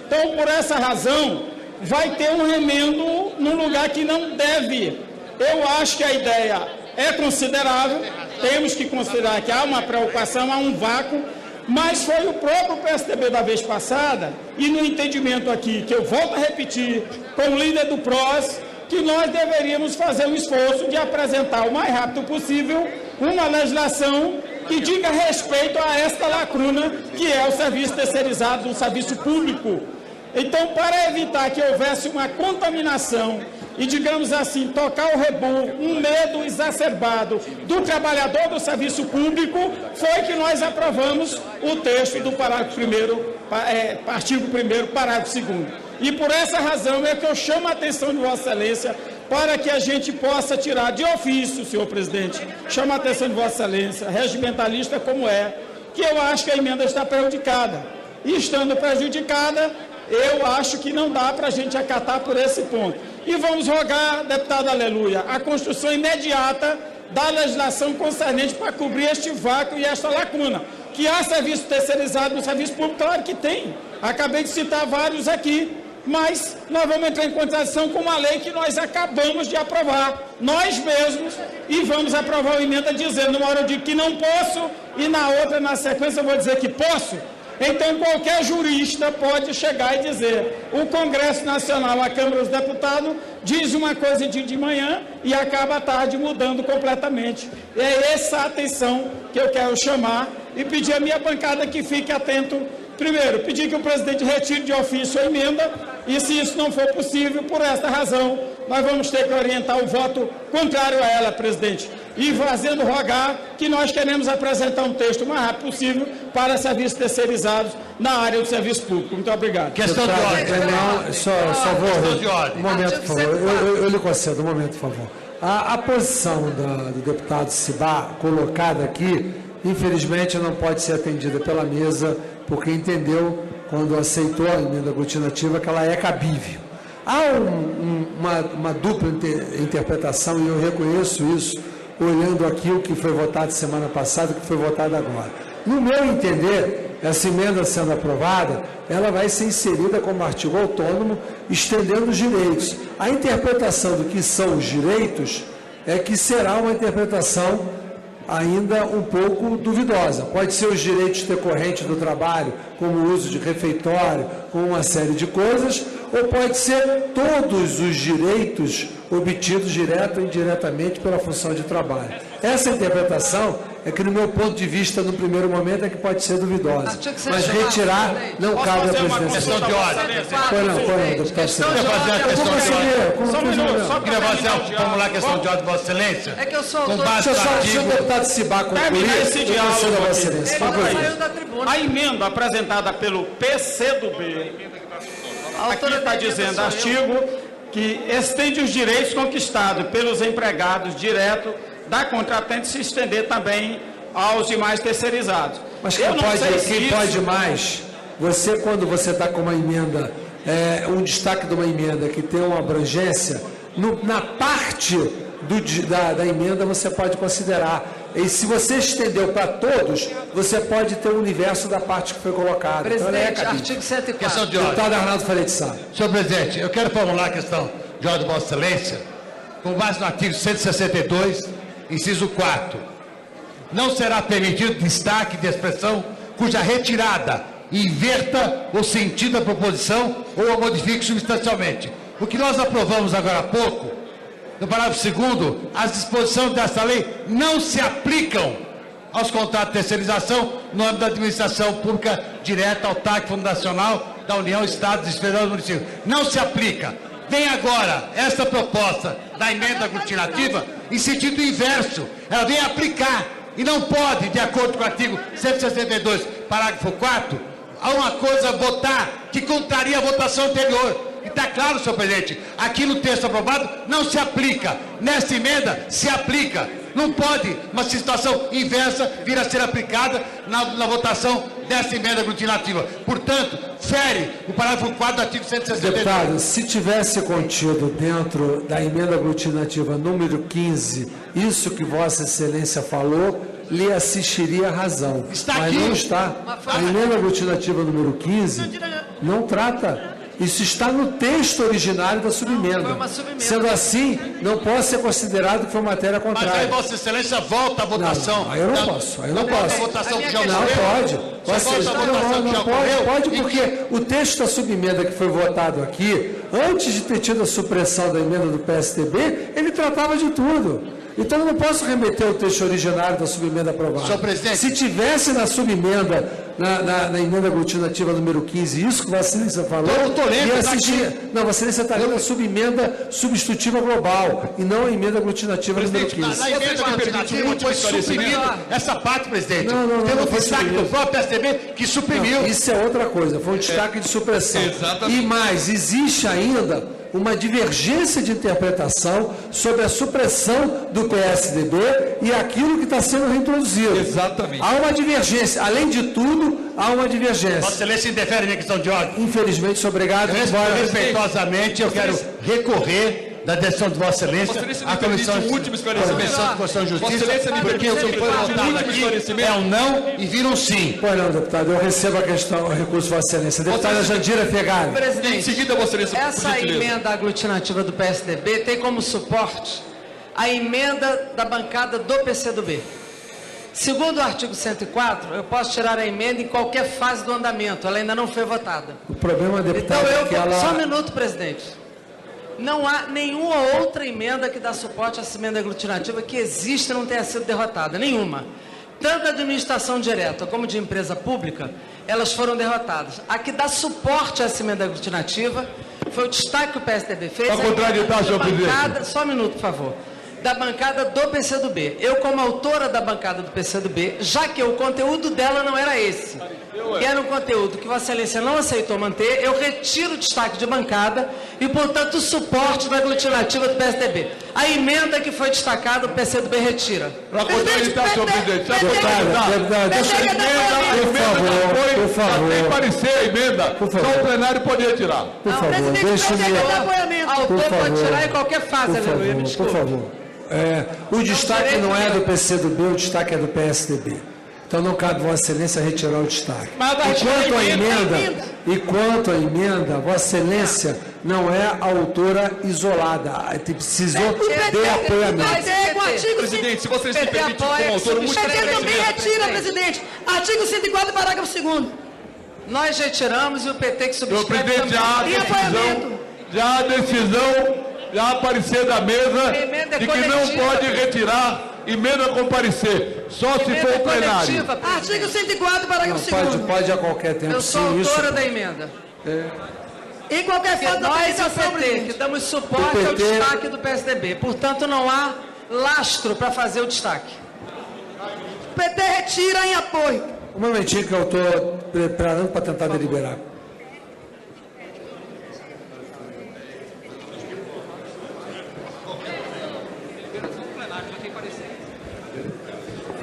Então, por essa razão, vai ter um remendo num lugar que não deve. Eu acho que a ideia é considerável, temos que considerar que há uma preocupação, há um vácuo, mas foi o próprio PSDB da vez passada, e no entendimento aqui, que eu volto a repetir, com o líder do PROS, que nós deveríamos fazer um esforço de apresentar o mais rápido possível uma legislação que diga respeito a esta lacuna, que é o serviço terceirizado do serviço público. Então, para evitar que houvesse uma contaminação e, digamos assim, tocar o rebolo, um medo exacerbado do trabalhador do serviço público, foi que nós aprovamos o texto do parágrafo 1º, artigo 1º, parágrafo 2º. E por essa razão é que eu chamo a atenção de Vossa Excelência para que a gente possa tirar de ofício, senhor presidente, chamo a atenção de Vossa Excelência, regimentalista como é, que eu acho que a emenda está prejudicada. E estando prejudicada, eu acho que não dá para a gente acatar por esse ponto. E vamos rogar, deputado Aleluia, a construção imediata da legislação concernente para cobrir este vácuo e esta lacuna. Que há serviço terceirizado no serviço público, claro que tem. Acabei de citar vários aqui, mas nós vamos entrar em contradição com uma lei que nós acabamos de aprovar, nós mesmos, e vamos aprovar uma emenda dizendo, numa hora eu digo que não posso, e na outra, na sequência, eu vou dizer que posso. Então, qualquer jurista pode chegar e dizer, o Congresso Nacional, a Câmara dos Deputados, diz uma coisa de manhã e acaba à tarde mudando completamente. É essa a atenção que eu quero chamar e pedir à minha bancada que fique atento. Primeiro, pedir que o presidente retire de ofício a emenda e, se isso não for possível, por esta razão, nós vamos ter que orientar o voto contrário a ela, presidente. E fazendo rogar que nós queremos apresentar um texto o mais rápido possível para serviços terceirizados na área do serviço público. Muito obrigado. Questão de ordem. Só vou... Um momento, por favor. Eu lhe concedo, um momento, por favor. A posição do deputado Cibá, colocada aqui, infelizmente não pode ser atendida pela mesa, porque entendeu, quando aceitou a emenda aglutinativa, que ela é cabível. Há uma dupla interpretação, e eu reconheço isso, olhando aqui o que foi votado semana passada e o que foi votado agora. No meu entender, essa emenda sendo aprovada, ela vai ser inserida como artigo autônomo, estendendo os direitos. A interpretação do que são os direitos é que será uma interpretação ainda um pouco duvidosa. Pode ser os direitos decorrentes do trabalho, como o uso de refeitório, como uma série de coisas, ou pode ser todos os direitos obtidos direto ou indiretamente pela função de trabalho. Essa interpretação é que, no meu ponto de vista, no primeiro momento, é que pode ser duvidosa. Mas retirar não cabe à presidência. Foi não, deputado Silva. Eu queria fazer formular a questão de ordem de Vossa Excelência. É que eu sou autor. Se o deputado Cibá concluir, esse diálogo, Vossa Excelência. A emenda apresentada pelo PCdoB, aqui está dizendo, artigo que estende os direitos conquistados pelos empregados direto da contratante se estender também aos demais terceirizados. Mas quem pode mais? Você, quando você está com uma emenda, um destaque de uma emenda que tem uma abrangência, na parte da emenda você pode considerar. E se você estendeu para todos, você pode ter o universo da parte que foi colocada. Presidente, então, artigo 104. Questão de ordem. Deputado Arnaldo Faria de Sá. Senhor presidente, eu quero formular a questão de ordem de Vossa Excelência, com base no artigo 162, inciso 4. Não será permitido destaque de expressão cuja retirada inverta o sentido da proposição ou a modifique substancialmente. O que nós aprovamos agora há pouco, no parágrafo 2º, as disposições desta lei não se aplicam aos contratos de terceirização no âmbito da administração pública direta, autárquica, fundacional, da União, Estado, Distrito Federal e Município. Não se aplica. Vem agora essa proposta da emenda aglutinativa em sentido inverso. Ela vem aplicar e não pode, de acordo com o artigo 162, parágrafo 4, a uma coisa votar que contraria a votação anterior. E está claro, senhor presidente, aqui no texto aprovado não se aplica. Nesta emenda se aplica. Não pode uma situação inversa vir a ser aplicada na votação dessa emenda aglutinativa. Portanto, fere o parágrafo 4 do artigo 162. Deputado, se tivesse contido dentro da emenda aglutinativa número 15, isso que Vossa Excelência falou, lhe assistiria a razão. Está mas aqui. Não está. A emenda aglutinativa número 15 não trata. Isso está no texto originário da subemenda. Sendo assim, não pode ser considerado que foi matéria contrária. Mas aí Vossa Excelência volta à votação. Não, aí eu não posso. Aí eu não posso. Volta a votação que já não pode. Pode, ocorreu. porque o texto da subemenda que foi votado aqui, antes de ter tido a supressão da emenda do PSDB, ele tratava de tudo. Então eu não posso remeter ao texto originário da subemenda aprovada. Senhor presidente. Se tivesse na subemenda, na emenda aglutinativa número 15, isso que Vossa Excelência falou, Tô lendo, ia tá assistir. aqui. Não, Vossa Excelência está lendo a subemenda substitutiva global e não a emenda aglutinativa número 15. Na emenda aglutinativa foi suprimido essa parte, presidente. Não, Teve um foi destaque suprimido. do próprio PSDB que suprimiu. Não, isso é outra coisa, foi um destaque de supressão. Exatamente. E mais, existe ainda uma divergência de interpretação sobre a supressão do PSDB e aquilo que está sendo reintroduzido. Exatamente. Há uma divergência. Além de tudo, há uma divergência. Vossa Excelência interfere na questão de ordem. Infelizmente, sou obrigado. Respeitosamente, eu quero recorrer da decisão de Vossa Excelência à Comissão de Constituição e Justiça, porque o que foi votado aqui é um não e vira um sim. Pois não, deputado, eu recebo a questão, o recurso de Vossa Excelência. Deputada Jandira Fegali. Presidente, em seguida, Vossa Excelência, por essa gentileza. emenda aglutinativa do PSDB tem como suporte a emenda da bancada do PCdoB. Segundo o artigo 104, eu posso tirar a emenda em qualquer fase do andamento, ela ainda não foi votada. O problema, deputado, Então é que ela... Só um minuto, presidente. Não há nenhuma outra emenda que dá suporte a essa emenda aglutinativa que existe e não tenha sido derrotada. Nenhuma. Tanto a administração direta como de empresa pública, elas foram derrotadas. A que dá suporte a essa emenda aglutinativa foi o destaque que o PSDB fez. Para contraditar, senhor presidente. Só um minuto, por favor. Da bancada do PCdoB. Eu, como autora da bancada do PCdoB, já que o conteúdo dela não era esse, que era um conteúdo que Vossa Excelência não aceitou manter, eu retiro o destaque de bancada e, portanto, o suporte da aglutinativa do PSDB. A emenda que foi destacada, o PCdoB retira. Para contraditar, senhor presidente. Por favor. Tem parecer a emenda, só o plenário pode retirar. Por favor, deixe-me... A autor pode tirar em qualquer fase, aleluia, me Por desculpe. favor. O destaque não é do PCdoB, o destaque é do PSDB. Então não cabe Vossa Excelência retirar o destaque. E quanto à emenda, Vossa Excelência não é autora isolada. Precisou de apoiamento. Presidente, se vocês me permitem como autor, muito PT também retira, presidente. Artigo 104, parágrafo 2º. Nós retiramos e o PT que Senhor subscreve presidente, também. já a decisão já aparecer da mesa de que não pode retirar emenda a comparecer, só se for o plenário. Artigo 104, parágrafo 2º. Pode a qualquer tempo. Eu sou autora da emenda. Em qualquer Porque fase da nós e o tramitação, PT, presidente. que damos suporte ao destaque do PSDB. Portanto, não há lastro para fazer o destaque. O PT retira em apoio. Um momentinho que eu estou preparando para tentar deliberar.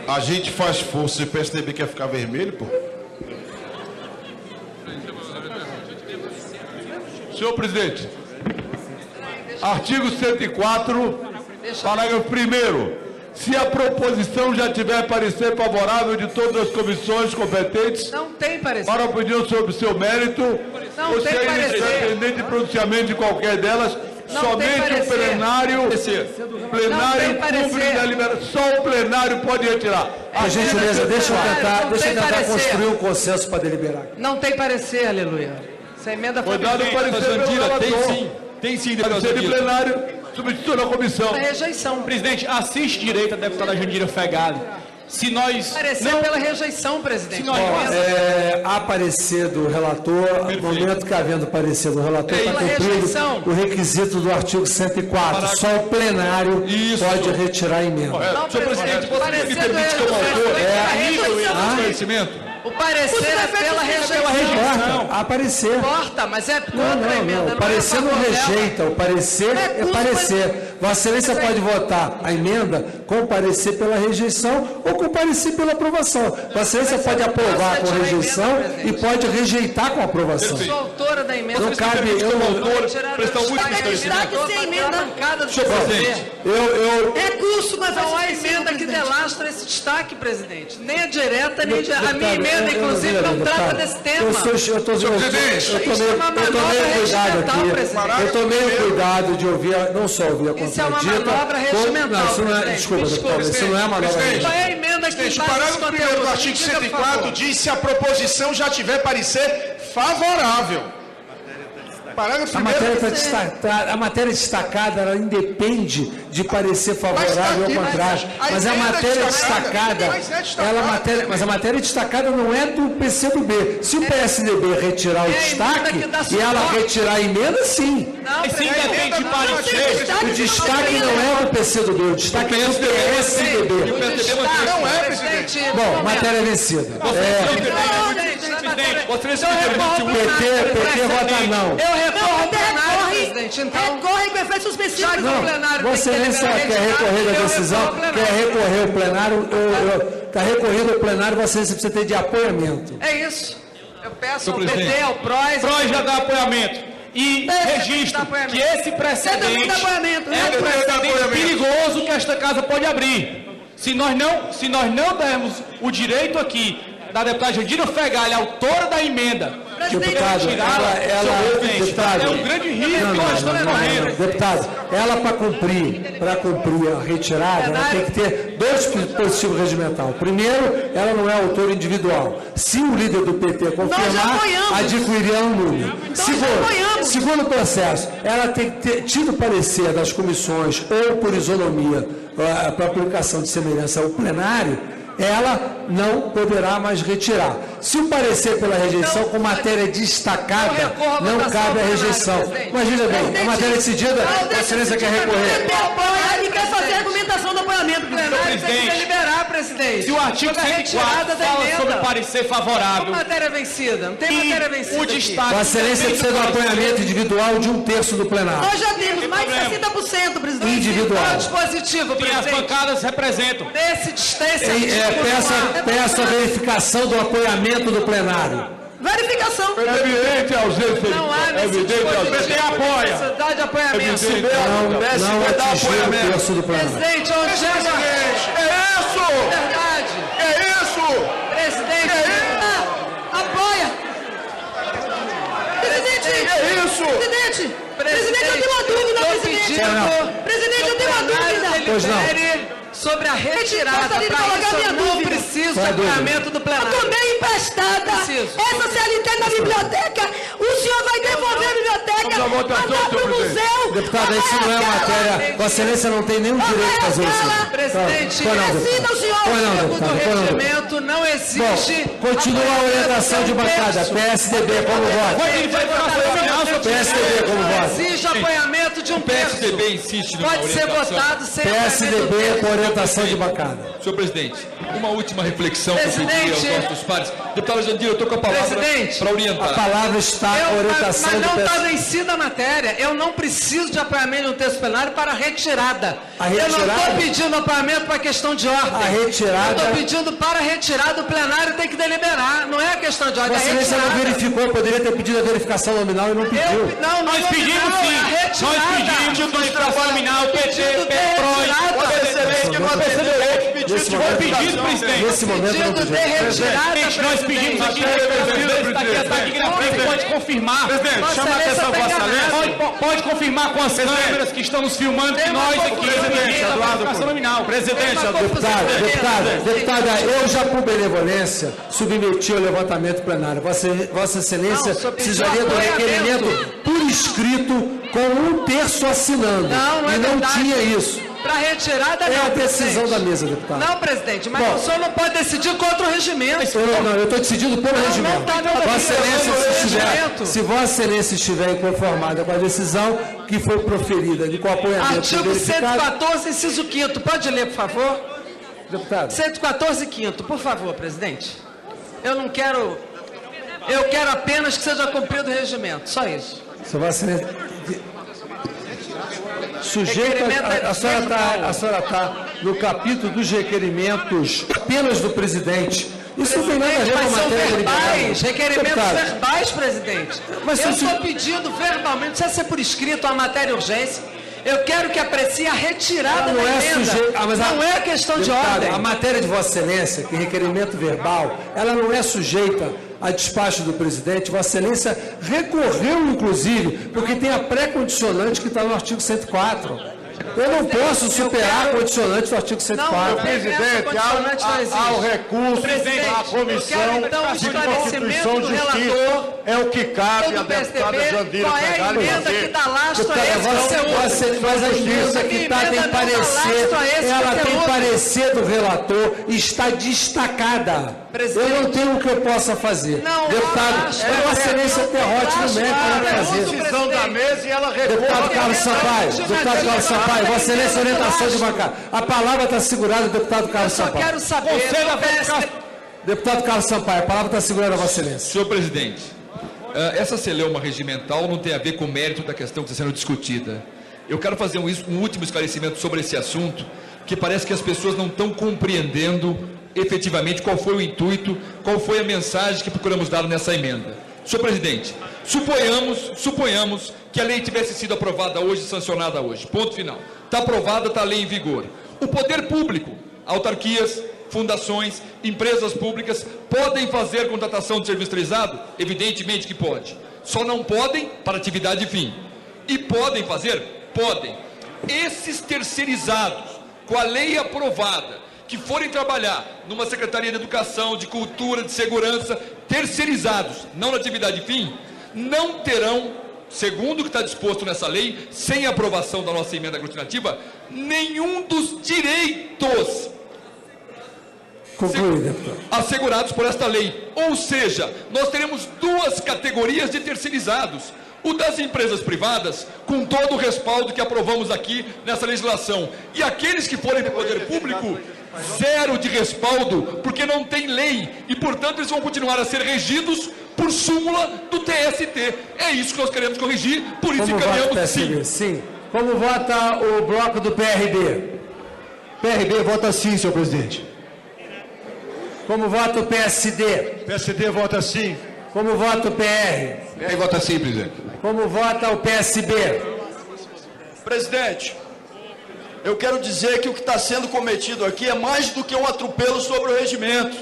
A gente faz força e o PSDB quer ficar vermelho, pô? Senhor presidente, artigo 104, parágrafo 1º. Se a proposição já tiver parecer favorável de todas as comissões competentes, não tem parecer. Para a opinião sobre o seu mérito, não ou tem se é parecer. independente de pronunciamento de qualquer delas, não somente o plenário cumpre da liberação. Só o plenário pode retirar. Por gentileza, deixa eu tentar construir um consenso para deliberar. Não tem parecer, aleluia. Essa emenda foi dado parecer pelo relator. Tem sim, parecer de plenário, substitui a comissão. A rejeição. Presidente, assiste direito a deputada Jandira Fegali. Se nós... Parecer pela rejeição, presidente. Há parecer do relator, no momento que havendo parecer do relator, está cumprido o requisito do artigo 104. Só o plenário pode retirar a emenda. Senhor presidente, você me permite como autor, conhecimento? O parecer é pela rejeição. Há parecer. Corta, mas é contra a emenda. O parecer não rejeita, o parecer é parecer. Vossa Excelência pode votar a emenda com parecer pela rejeição ou com parecer pela aprovação. Vossa Excelência pode aprovar com rejeição e pode rejeitar com aprovação. Eu sou autora da emenda. Não cabe, prestar um último esclarecimento. Recurso, mas não há emenda que delastra esse destaque, presidente. Nem a direta, nem a minha emenda, inclusive, não trata desse tema. Eu tomei o cuidado de ouvir, não só ouvir a contradita. Isso é uma manobra regimental. Desculpa, deputado, isso não é manobra regimental. Qual é a emenda que O parágrafo 1º do artigo 104 diz se a proposição já tiver parecer favorável. A matéria destacada, ela independe de parecer favorável ou contrário. Mas a matéria destacada, mas a matéria destacada não é do PCdoB. Se o PSDB retirar o destaque e ela retirar a emenda, sim. O destaque não é do PCdoB, o destaque é do PSDB. Não é, presidente. Bom, matéria vencida. PT vota não. Eu recorro plenário, presidente. Então, recorre com efeito suspensivo. Vossa Excelência quer recorrer da decisão, quer recorrer ao plenário, está recorrido ao plenário, Vossa Excelência precisa ter de apoiamento. É isso. Eu peço ao PT, ao PROS... PROS já dá apoiamento. E registro que esse precedente é um precedente perigoso que esta casa pode abrir. Se nós não dermos o direito aqui da deputada Jandira Fegali, autora da emenda, deputado, é um grande risco que nós estamos correndo. Deputado, ela para cumprir a retirada, ela tem que ter dois dispositivos regimental. Primeiro, ela não é autora individual. Se o líder do PT confirmar, adquirirá um número. Segundo processo, ela tem que ter tido parecer das comissões ou por isonomia para aplicação de semelhança ao plenário, ela não poderá mais retirar. Se o parecer pela rejeição com matéria destacada, não cabe a rejeição. Mas veja bem, a matéria decidida, a Excelência quer recorrer. Ele quer fazer argumentação do apoiamento. Plenário tem que deliberar, presidente. Se o artigo 104 fala sobre parecer favorável... Matéria vencida, não tem matéria vencida. O destaque... A Excelência precisa de um apoiamento individual de 1/3 do plenário. Nós já temos mais de 60%, presidente. Individual. Qual dispositivo, presidente? E as bancadas representam. Peço a verificação do apoiamento do plenário. Verificação. É evidente a ausência. Não há necessidade de apoiamento. Não atingiu o terço do plenário. Presidente, onde chega? É isso! Verdade. É isso! Presidente. Apoia. Presidente. É isso! Presidente, eu tenho uma dúvida, presidente. Presidente, eu tenho uma dúvida. Pois não. Sobre a retirada, para isso eu não preciso de apoiamento do plenário. Eu tomei emprestada essa CLT na biblioteca, o senhor vai devolver a biblioteca, mandar para o museu. Deputada, isso não é matéria, Vossa Excelência não tem nenhum direito de fazer isso. Presidente, decida o senhor. O regimento não existe. Continua a orientação de bancada, PSDB como voto. PSDB como voto. Exige apoiamento de 1/3. PSDB insiste numa Pode ser votado sem PSDB com orientação de bancada. Senhor presidente, uma última reflexão que eu pedi aos nossos pares. Deputado Jandira, eu estou com a palavra para orientar. A palavra está a orientação mas não está vencida a matéria. Eu não preciso de apoiamento no texto plenário para retirada. Eu não estou pedindo apoiamento para questão de ordem. A retirada... Eu estou pedindo para retirada, o plenário tem que deliberar. Não é a questão de ordem, Vossa Excelência não verificou, poderia ter pedido a verificação nominal e não pediu. Nós pedimos sim. Nós pedimos verificação nominal, PT, Nesse momento não pediu. Nós pedimos aqui, está aqui na frente, pode confirmar. Presidente, chama a atenção, Vossa Excelência. Pode confirmar com as câmeras que estão nos filmando que nós aqui Presidente, deputada, eu já por benevolência submeti ao levantamento plenário. Vossa Excelência precisaria do requerimento por escrito com 1/3 assinando. E não tinha isso. Para retirada não, é a decisão da mesa, deputado. Não, presidente, mas o senhor não pode decidir contra o regimento. Eu estou decidindo pelo regimento. Vossa Excelência, se Vossa Excelência estiver inconformada com a decisão que foi proferida de qual apoiamento. Artigo 114, inciso 5º. Pode ler, por favor? Deputado. 114, 5º, por favor, presidente. Eu não quero... Eu quero apenas que seja cumprido o regimento. Só isso. Se Vossa Excelência... Sujeito a senhora está no capítulo dos requerimentos apenas do presidente. Isso não tem nada a ver com a matéria verbais, requerimentos verbais, presidente. Mas eu estou pedindo verbalmente, precisa ser por escrito a matéria urgência. Eu quero que aprecie a retirada da emenda. Não é questão de ordem. A matéria de Vossa Excelência, que é requerimento verbal, ela não é sujeita a despacho do presidente. Vossa Excelência recorreu, inclusive, porque tem a pré-condicionante que está no artigo 104. Eu não posso superar a condicionante do artigo 104. Não, presidente, há o recurso da Comissão de Constituição e Justiça. É o que cabe à deputada Jandira Fegali fazer. Mas a emenda que está tem parecer, ela tem parecer do relator e está destacada. Eu não tenho o que eu possa fazer. Deputado, Vossa Excelência derrote no mérito para fazer. Decisão da mesa e ela Deputado Carlos Sampaio, Vossa Excelência, orientação de bancada. A palavra está segurada, deputado Carlos Sampaio. Eu só quero saber. Deputado Carlos Sampaio, a palavra está segurada, Vossa Excelência. Senhor presidente, essa celeuma regimental não tem a ver com o mérito da questão que está sendo discutida. Eu quero fazer um último esclarecimento sobre esse assunto, que parece que as pessoas não estão compreendendo efetivamente qual foi o intuito, qual foi a mensagem que procuramos dar nessa emenda. Senhor presidente, suponhamos que a lei tivesse sido aprovada hoje, sancionada hoje, ponto final. Está aprovada, está a lei em vigor. O poder público, autarquias, fundações, empresas públicas, podem fazer contratação de serviço terceirizado? Evidentemente que pode. Só não podem para atividade fim. E podem fazer? Podem. Esses terceirizados, com a lei aprovada, que forem trabalhar numa Secretaria de Educação, de Cultura, de Segurança, terceirizados, não na atividade fim, não terão, segundo o que está disposto nessa lei, sem aprovação da nossa emenda aglutinativa, nenhum dos direitos assegurados por esta lei. Ou seja, nós teremos duas categorias de terceirizados. O das empresas privadas, com todo o respaldo que aprovamos aqui nessa legislação. E aqueles que forem do poder público, zero de respaldo, porque não tem lei. E, portanto, eles vão continuar a ser regidos por súmula do TST. É isso que nós queremos corrigir, por isso encaminhamos sim. Sim. Como vota o bloco do PRB? PRB vota sim, senhor presidente. Como vota o PSD? PSD vota sim. Como vota o PR? PR vota sim, presidente. Como vota o PSB? Presidente, eu quero dizer que o que está sendo cometido aqui é mais do que um atropelo sobre o regimento.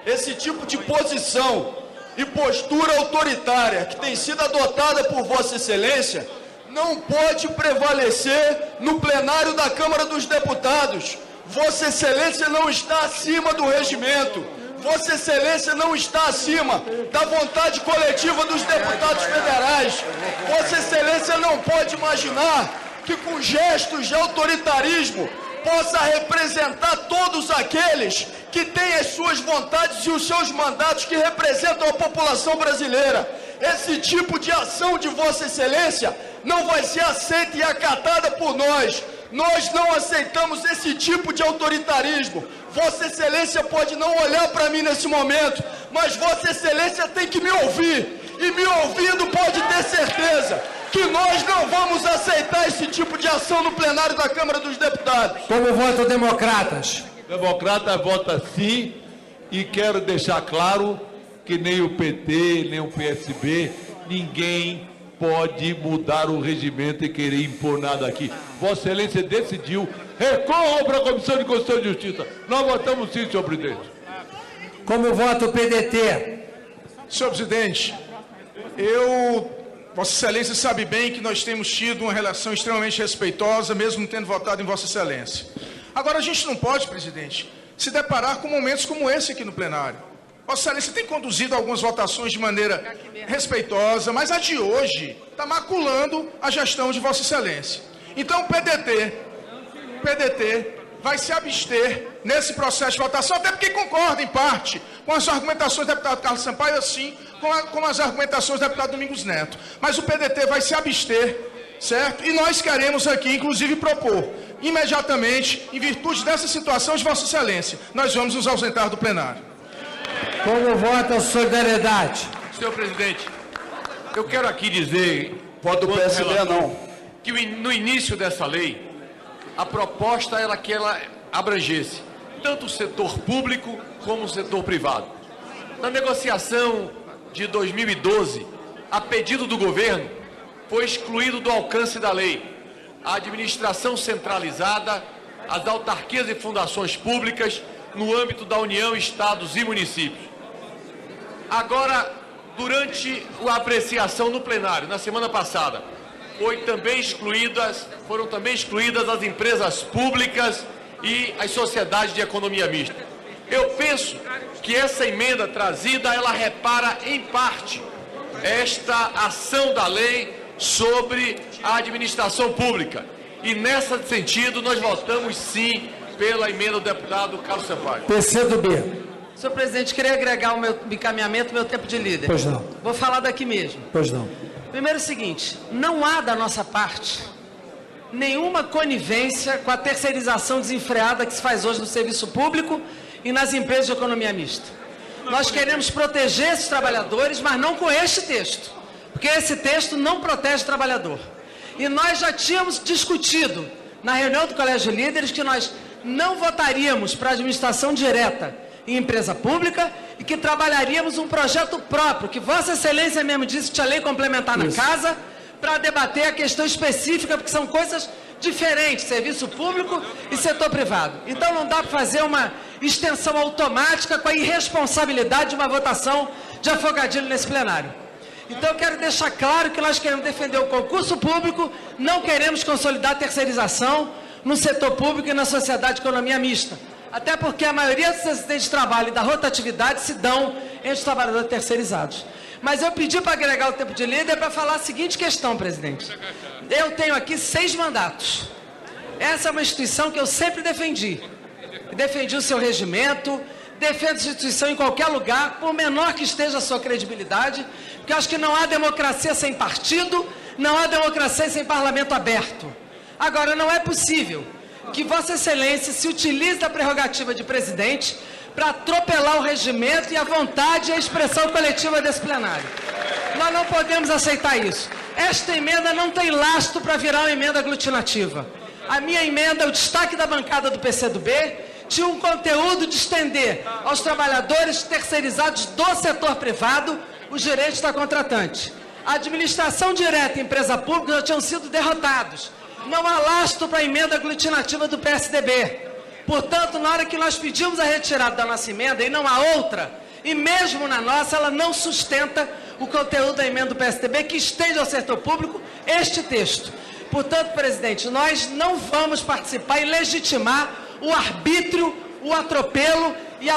Esse tipo de posição e postura autoritária que tem sido adotada por Vossa Excelência não pode prevalecer no plenário da Câmara dos Deputados. Vossa Excelência não está acima do regimento. Vossa Excelência não está acima da vontade coletiva dos deputados federais. Vossa Excelência não pode imaginar que com gestos de autoritarismo possa representar todos aqueles que têm as suas vontades e os seus mandatos que representam a população brasileira. Esse tipo de ação de Vossa Excelência não vai ser aceita e acatada por nós. Nós não aceitamos esse tipo de autoritarismo. Vossa Excelência pode não olhar para mim nesse momento, mas Vossa Excelência tem que me ouvir. E me ouvindo pode ter certeza que nós não vamos aceitar esse tipo de ação no plenário da Câmara dos Deputados. Como votam democratas? Democrata vota sim, e quero deixar claro que nem o PT, nem o PSB, ninguém pode mudar o regimento e querer impor nada aqui. Vossa Excelência decidiu, recorram para a Comissão de Constituição e Justiça. Nós votamos sim, senhor presidente. Como vota o PDT? Senhor presidente, Vossa Excelência sabe bem que nós temos tido uma relação extremamente respeitosa, mesmo tendo votado em Vossa Excelência. Agora, a gente não pode, presidente, se deparar com momentos como esse aqui no plenário. Vossa Excelência tem conduzido algumas votações de maneira respeitosa, mas a de hoje está maculando a gestão de Vossa Excelência. Então, o PDT vai se abster nesse processo de votação, até porque concorda, em parte, com as argumentações do deputado Carlos Sampaio, assim como as argumentações do deputado Domingos Neto. Mas o PDT vai se abster, certo? E nós queremos aqui, inclusive, propor, imediatamente, em virtude dessa situação de Vossa Excelência, nós vamos nos ausentar do plenário. Como vota a Solidariedade? Senhor presidente, eu quero aqui dizer... Voto do PSD não. Que no início dessa lei, a proposta era que ela abrangesse tanto o setor público como o setor privado. Na negociação de 2012, a pedido do governo, foi excluído do alcance da lei a administração centralizada, as autarquias e fundações públicas no âmbito da União, estados e municípios. Agora, durante a apreciação no plenário, na semana passada, foram também excluídas as empresas públicas e as sociedades de economia mista. Eu penso que essa emenda trazida, ela repara em parte esta ação da lei sobre a administração pública. E nesse sentido, nós votamos sim pela emenda do deputado Carlos Sampaio. PCdoB. Senhor presidente, queria agregar o meu encaminhamento, meu tempo de líder. Pois não. Vou falar daqui mesmo. Pois não. Primeiro é o seguinte, não há da nossa parte nenhuma conivência com a terceirização desenfreada que se faz hoje no serviço público e nas empresas de economia mista. Nós queremos proteger esses trabalhadores, mas não com este texto, porque esse texto não protege o trabalhador. E nós já tínhamos discutido na reunião do Colégio de Líderes que nós não votaríamos para a administração direta em empresa pública e que trabalharíamos um projeto próprio, que Vossa Excelência mesmo disse que tinha lei complementar na casa, para debater a questão específica, porque são coisas diferentes, serviço público e setor privado. Então não dá para fazer uma extensão automática com a irresponsabilidade de uma votação de afogadilho nesse plenário. Então eu quero deixar claro que nós queremos defender o concurso público, não queremos consolidar a terceirização no setor público e na sociedade de economia mista. Até porque a maioria dos acidentes de trabalho e da rotatividade se dão entre os trabalhadores terceirizados. Mas eu pedi para agregar o tempo de líder para falar a seguinte questão, presidente. Eu tenho aqui 6 mandatos. Essa é uma instituição que eu sempre defendi. Defendi o seu regimento, defendo a instituição em qualquer lugar, por menor que esteja a sua credibilidade, porque eu acho que não há democracia sem partido, não há democracia sem parlamento aberto. Agora, não é possível que Vossa Excelência se utilize da prerrogativa de presidente para atropelar o regimento e a vontade e a expressão coletiva desse plenário. Nós não podemos aceitar isso. Esta emenda não tem lastro para virar uma emenda aglutinativa. A minha emenda, o destaque da bancada do PCdoB, tinha um conteúdo de estender aos trabalhadores terceirizados do setor privado os direitos da contratante. A administração direta e empresa pública já tinham sido derrotados. Não há lastro para a emenda aglutinativa do PSDB. Portanto, na hora que nós pedimos a retirada da nossa emenda, e não há outra, e mesmo na nossa, ela não sustenta o conteúdo da emenda do PSDB, que estende ao setor público este texto. Portanto, presidente, nós não vamos participar e legitimar o arbítrio, o atropelo e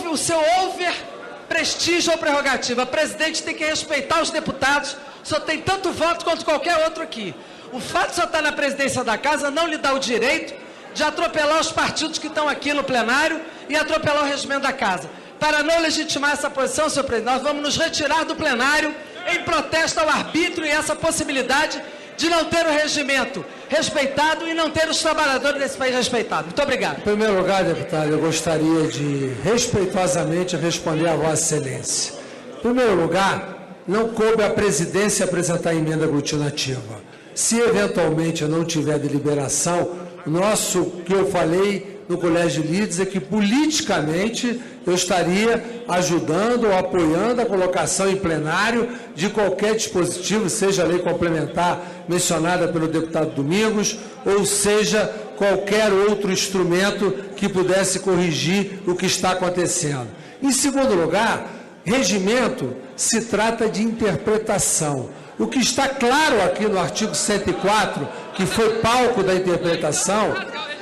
o seu over-prestígio ou prerrogativa. O presidente tem que respeitar os deputados, só tem tanto voto quanto qualquer outro aqui. O fato de só estar na presidência da casa não lhe dá o direito de atropelar os partidos que estão aqui no plenário e atropelar o regimento da casa. Para não legitimar essa posição, senhor presidente, nós vamos nos retirar do plenário em protesto ao arbítrio e essa possibilidade de não ter o regimento respeitado e não ter os trabalhadores desse país respeitados. Muito obrigado. Em primeiro lugar, deputado, eu gostaria de respeitosamente responder a Vossa Excelência. Em primeiro lugar, não coube à presidência apresentar a emenda aglutinativa. Se eventualmente eu não tiver deliberação, o que eu falei no Colégio de Líderes é que politicamente eu estaria ajudando ou apoiando a colocação em plenário de qualquer dispositivo, seja a lei complementar mencionada pelo deputado Domingos, ou seja qualquer outro instrumento que pudesse corrigir o que está acontecendo. Em segundo lugar, regimento se trata de interpretação. O que está claro aqui no artigo 104, que foi palco da interpretação,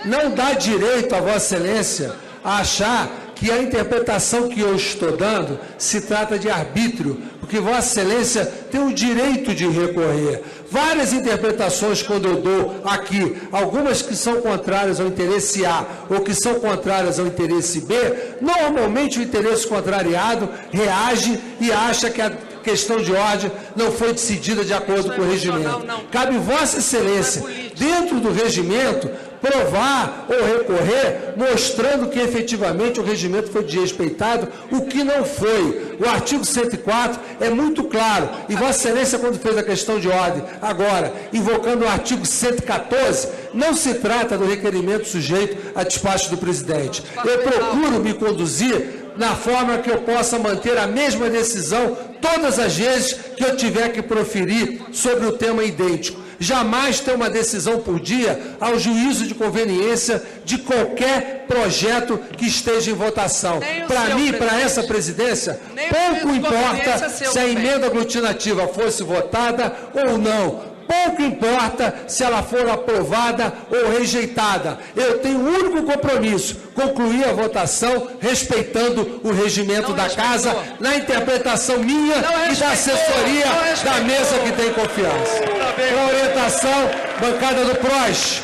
não dá direito a Vossa Excelência a achar que a interpretação que eu estou dando se trata de arbítrio, porque Vossa Excelência tem o direito de recorrer. Várias interpretações, quando eu dou aqui, algumas que são contrárias ao interesse A ou que são contrárias ao interesse B, normalmente o interesse contrariado reage e acha que a questão de ordem não foi decidida de acordo com o regimento. Cabe Vossa Excelência, dentro do regimento, provar ou recorrer, mostrando que efetivamente o regimento foi desrespeitado, o que não foi. O artigo 104 é muito claro, e Vossa Excelência, quando fez a questão de ordem, agora, invocando o artigo 114, não se trata do requerimento sujeito a despacho do presidente. Eu procuro me conduzir na forma que eu possa manter a mesma decisão todas as vezes que eu tiver que proferir sobre o tema idêntico. Jamais ter uma decisão por dia ao juízo de conveniência de qualquer projeto que esteja em votação. Para mim, para essa presidência, pouco importa se a emenda aglutinativa fosse votada ou não. pouco importa se ela for aprovada ou rejeitada. Eu tenho um único compromisso: concluir a votação respeitando o regimento da casa, na interpretação minha e da assessoria da mesa que tem confiança. Com orientação, bancada do PROS.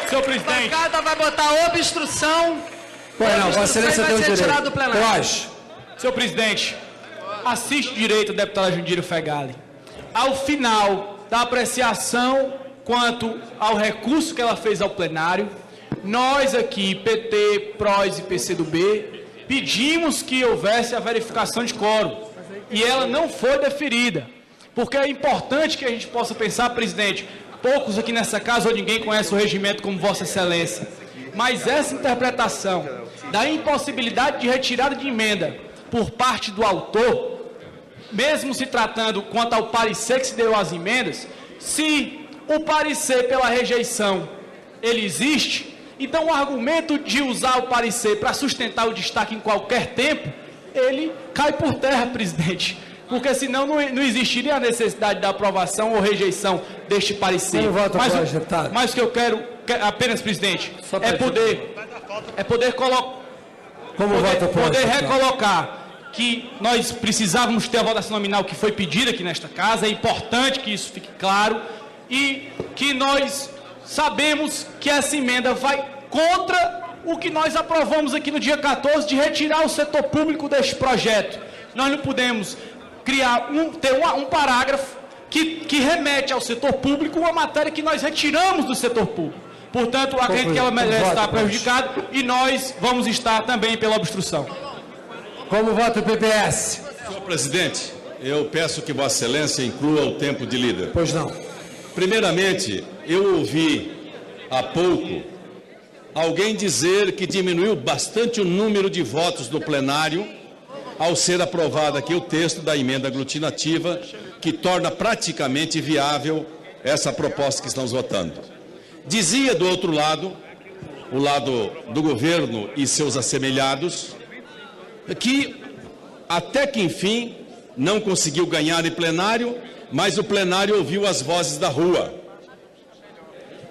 Senhor presidente. A bancada vai botar obstrução. Pois não, Vossa Excelência tem o direito. PROS. Senhor presidente, assiste direito, deputada Jandira Fegali. Ao final da apreciação quanto ao recurso que ela fez ao plenário, nós aqui, PT, PROS e PCdoB, pedimos que houvesse a verificação de quórum. E ela não foi deferida. Porque é importante que a gente possa pensar, presidente, poucos aqui nessa casa ou ninguém conhece o regimento como Vossa Excelência, mas essa interpretação da impossibilidade de retirada de emenda por parte do autor, mesmo se tratando quanto ao parecer que se deu às emendas, se o parecer pela rejeição ele existe, então o argumento de usar o parecer para sustentar o destaque em qualquer tempo, ele cai por terra, presidente. Porque senão não existiria a necessidade da aprovação ou rejeição deste parecer. Mas o que eu quero, apenas, presidente, é poder recolocar que nós precisávamos ter a votação nominal que foi pedida aqui nesta casa, é importante que isso fique claro, e que nós sabemos que essa emenda vai contra o que nós aprovamos aqui no dia 14 de retirar o setor público deste projeto. Nós não podemos criar ter um parágrafo que remete ao setor público uma matéria que nós retiramos do setor público. Portanto, acredito que ela merece estar prejudicada e nós vamos estar também pela obstrução. Como vota o PPS? Senhor presidente, eu peço que Vossa Excelência inclua o tempo de líder. Pois não. Primeiramente, eu ouvi há pouco alguém dizer que diminuiu bastante o número de votos no plenário ao ser aprovado aqui o texto da emenda aglutinativa, que torna praticamente viável essa proposta que estamos votando. Dizia do outro lado, o lado do governo e seus assemelhados, que até que enfim não conseguiu ganhar em plenário, mas o plenário ouviu as vozes da rua.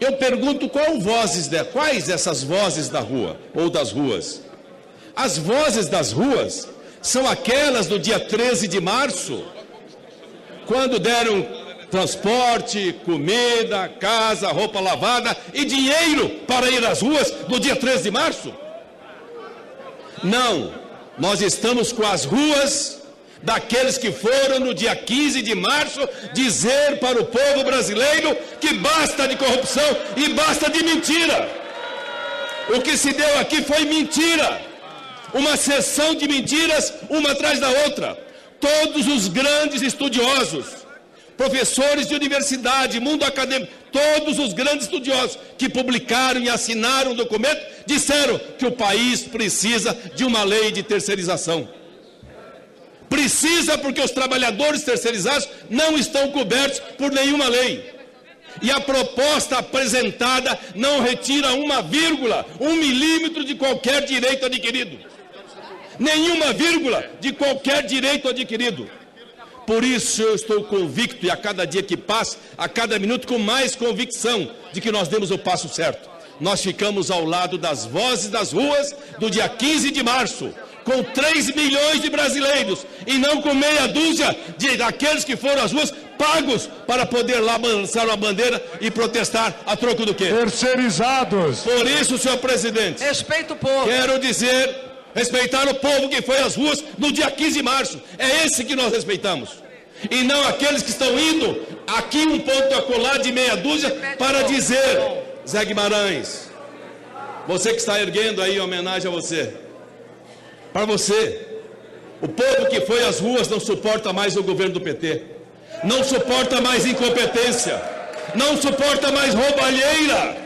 Eu pergunto quais essas vozes da rua ou das ruas? As vozes das ruas são aquelas do dia 13 de março, quando deram transporte, comida, casa, roupa lavada e dinheiro para ir às ruas no dia 13 de março? Não, nós estamos com as ruas daqueles que foram no dia 15 de março dizer para o povo brasileiro que basta de corrupção e basta de mentira. O que se deu aqui foi mentira. Uma sessão de mentiras, uma atrás da outra. Todos os grandes estudiosos, professores de universidade, mundo acadêmico, todos os grandes estudiosos que publicaram e assinaram o documento, disseram que o país precisa de uma lei de terceirização. Precisa porque os trabalhadores terceirizados não estão cobertos por nenhuma lei. E a proposta apresentada não retira uma vírgula, 1 milímetro de qualquer direito adquirido. Nenhuma vírgula de qualquer direito adquirido. Por isso eu estou convicto, e a cada dia que passa, a cada minuto com mais convicção, de que nós demos o passo certo. Nós ficamos ao lado das vozes das ruas do dia 15 de março, com 3 milhões de brasileiros, e não com meia dúzia daqueles que foram às ruas pagos para poder lá balançar uma bandeira e protestar a troco do quê? Terceirizados. Por isso, senhor presidente, respeita o povo. Quero dizer, respeitar o povo que foi às ruas no dia 15 de março. É esse que nós respeitamos. E não aqueles que estão indo aqui um ponto acolá de meia dúzia para dizer, Zé Guimarães, você que está erguendo aí em homenagem a você, para você, o povo que foi às ruas não suporta mais o governo do PT, não suporta mais incompetência, não suporta mais roubalheira.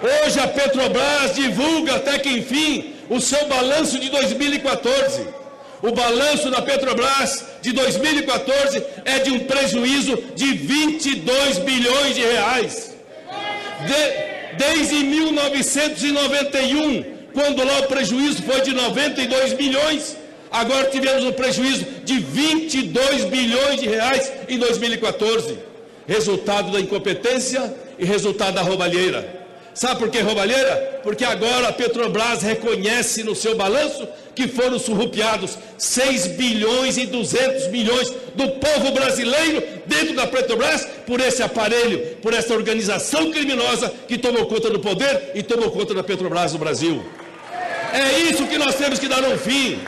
Hoje a Petrobras divulga até que enfim o seu balanço de 2014. O balanço da Petrobras de 2014 é de um prejuízo de 22 bilhões de reais. Desde 1991, quando lá o prejuízo foi de 92 bilhões, agora tivemos um prejuízo de 22 bilhões de reais em 2014. resultado da incompetência e resultado da roubalheira. Sabe por que roubalheira? Porque agora a Petrobras reconhece no seu balanço que foram surrupiados 6 bilhões e 200 milhões do povo brasileiro dentro da Petrobras por esse aparelho, por essa organização criminosa que tomou conta do poder e tomou conta da Petrobras no Brasil. É isso que nós temos que dar um fim.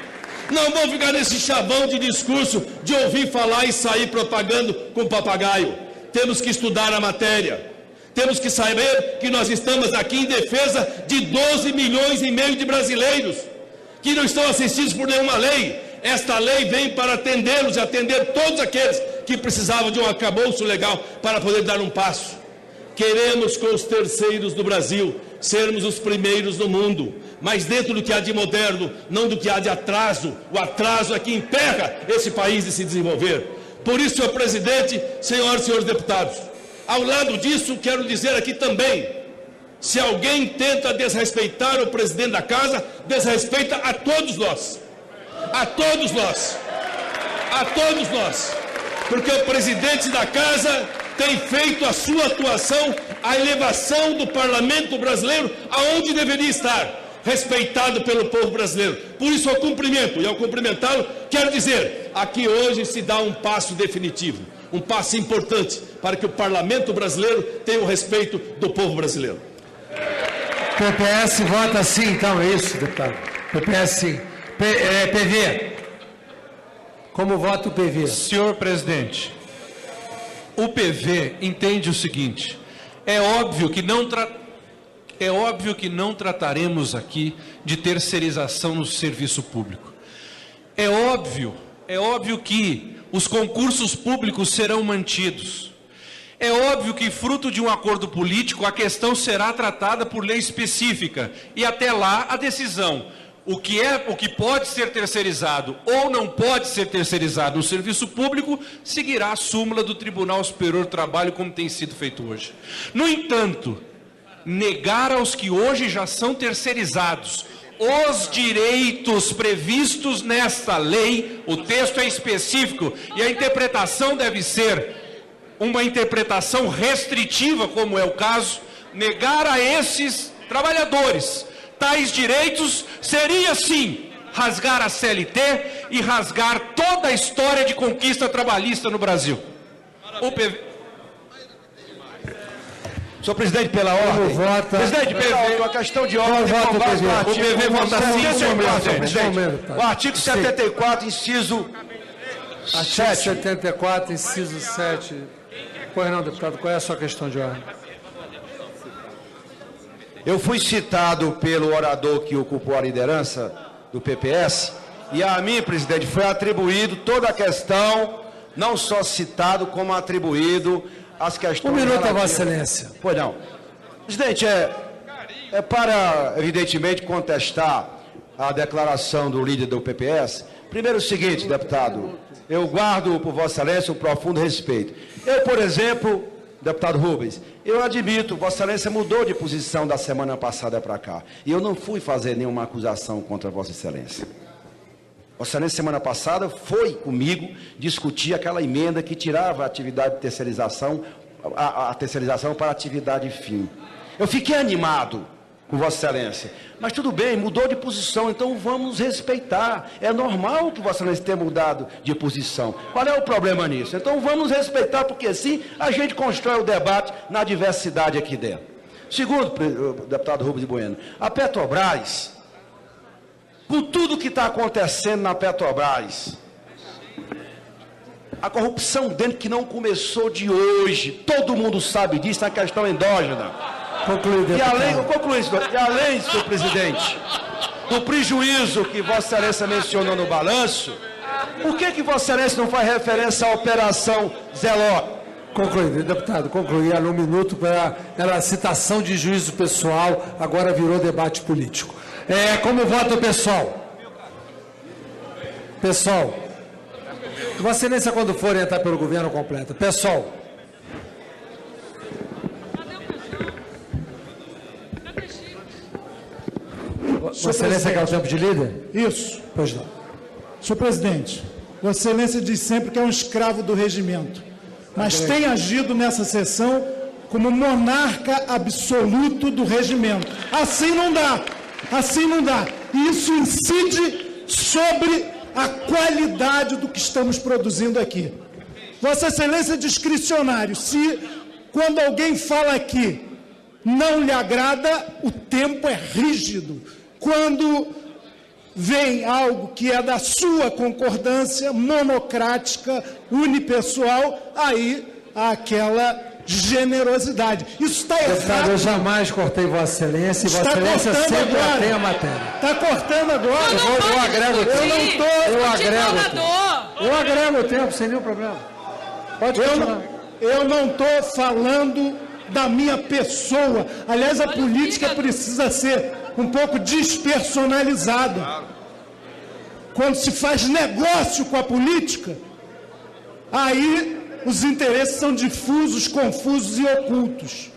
Não vamos ficar nesse chavão de discurso de ouvir falar e sair propagando com papagaio. Temos que estudar a matéria. Temos que saber que nós estamos aqui em defesa de 12 milhões e meio de brasileiros que não estão assistidos por nenhuma lei. Esta lei vem para atendê-los e atender todos aqueles que precisavam de um arcabouço legal para poder dar um passo. Queremos, com os terceiros do Brasil, sermos os primeiros no mundo, mas dentro do que há de moderno, não do que há de atraso. O atraso é que emperra esse país de se desenvolver. Por isso, senhor presidente, senhoras e senhores deputados, ao lado disso, quero dizer aqui também, se alguém tenta desrespeitar o presidente da casa, desrespeita a todos nós. A todos nós. A todos nós. Porque o presidente da casa tem feito a sua atuação, a elevação do parlamento brasileiro aonde deveria estar, respeitado pelo povo brasileiro. Por isso eu cumprimento, e ao cumprimentá-lo, quero dizer, aqui hoje se dá um passo definitivo. Um passo importante para que o parlamento brasileiro tenha o respeito do povo brasileiro. PPS vota sim, então, é isso, deputado? PPS sim. PV. Como vota o PV? Senhor presidente, o PV entende o seguinte, é óbvio que não trataremos aqui de terceirização no serviço público. É óbvio que os concursos públicos serão mantidos. É óbvio que, fruto de um acordo político, a questão será tratada por lei específica. E até lá, a decisão. O que pode ser terceirizado ou não pode ser terceirizado no serviço público, seguirá a súmula do Tribunal Superior do Trabalho, como tem sido feito hoje. No entanto, negar aos que hoje já são terceirizados os direitos previstos nesta lei, o texto é específico e a interpretação deve ser uma interpretação restritiva, como é o caso, negar a esses trabalhadores tais direitos seria sim rasgar a CLT e rasgar toda a história de conquista trabalhista no Brasil. O PV... Senhor presidente, pela ordem. Vota... Presidente, PV, uma questão de ordem. O PV vota sim, presidente. O artigo 74, inciso 7. Artigo 74, inciso 7. Pois não, deputado, qual é a sua questão de ordem? Eu fui citado pelo orador que ocupou a liderança do PPS, e a mim, presidente, foi atribuído toda a questão, não só citado, como atribuído as questões... Um minuto, Vossa Excelência. Pois não. Presidente, é para, evidentemente, contestar a declaração do líder do PPS. Primeiro o seguinte, deputado, eu guardo por Vossa Excelência um profundo respeito. Eu, por exemplo, deputado Rubens, eu admito, Vossa Excelência mudou de posição da semana passada para cá. E eu não fui fazer nenhuma acusação contra Vossa Excelência. Vossa Excelência, semana passada, foi comigo discutir aquela emenda que tirava a atividade de terceirização, a terceirização para a atividade fim. Eu fiquei animado com Vossa Excelência, mas tudo bem, mudou de posição, então vamos respeitar. É normal que Vossa Excelência tenha mudado de posição. Qual é o problema nisso? Então vamos respeitar, porque assim a gente constrói o debate na diversidade aqui dentro. Segundo, deputado Rubens de Bueno, a Petrobras, com tudo que está acontecendo na Petrobras, a corrupção dentro que não começou de hoje, todo mundo sabe disso, é uma questão endógena. E além, senhor presidente, do prejuízo que Vossa Excelência mencionou no balanço, por que Vossa Excelência não faz referência à Operação Zeló? Concluído, deputado, concluí. Era um minuto para a citação de juízo pessoal, agora virou debate político. Como vota o pessoal? Pessoal. Vossa Excelência, quando for entrar pelo governo, completa. Pessoal. Vossa Excelência quer o tempo de líder? Isso. Pois não. Senhor presidente, Vossa Excelência diz sempre que é um escravo do regimento. mas tem agido nessa sessão como monarca absoluto do regimento. Assim não dá. Assim não dá. E isso incide sobre a qualidade do que estamos produzindo aqui. Vossa Excelência é discricionário. Se, quando alguém fala aqui, não lhe agrada, o tempo é rígido. Quando vem algo que é da sua concordância, monocrática, unipessoal, aí há aquela generosidade. Isso está errado. Deputado, eu jamais cortei Vossa Excelência e Vossa Excelência sempre tem a matéria. Está cortando agora. Eu agrego o tempo. Eu agrego o tempo, sem nenhum problema. Pode continuar. Eu não estou falando da minha pessoa. Aliás, a política precisa ser um pouco despersonalizada. Quando se faz negócio com a política, aí os interesses são difusos, confusos e ocultos.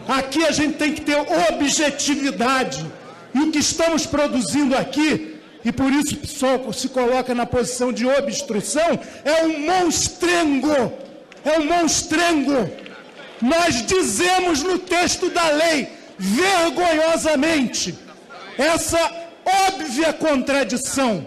Aqui a gente tem que ter objetividade. E o que estamos produzindo aqui, e por isso o PSOL se coloca na posição de obstrução, é um monstrengo. É um monstrengo. Nós dizemos no texto da lei, vergonhosamente, essa óbvia contradição.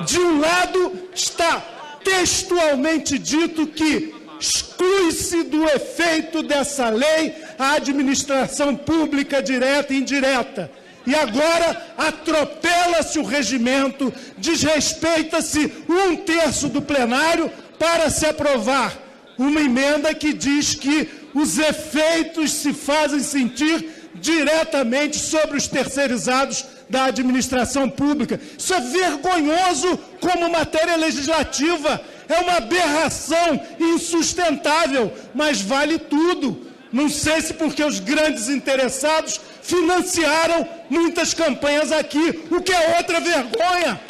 De um lado está textualmente dito que exclui-se do efeito dessa lei a administração pública direta e indireta. E agora atropela-se o regimento, desrespeita-se 1/3 do plenário para se aprovar uma emenda que diz que os efeitos se fazem sentir diretamente sobre os terceirizados da administração pública. Isso é vergonhoso como matéria legislativa. É uma aberração insustentável, mas vale tudo. Não sei se porque os grandes interessados financiaram muitas campanhas aqui, o que é outra vergonha.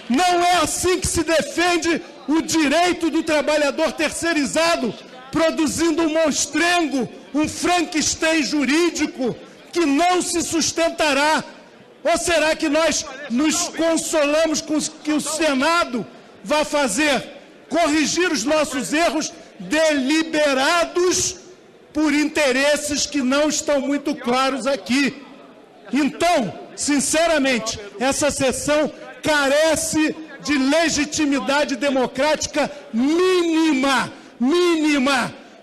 Não é assim que se defende o direito do trabalhador terceirizado, produzindo um monstrengo, um Frankenstein jurídico que não se sustentará. Ou será que nós nos consolamos com o que o Senado vai fazer? Corrigir os nossos erros deliberados por interesses que não estão muito claros aqui. Então, sinceramente, essa sessão carece de legitimidade democrática mínima,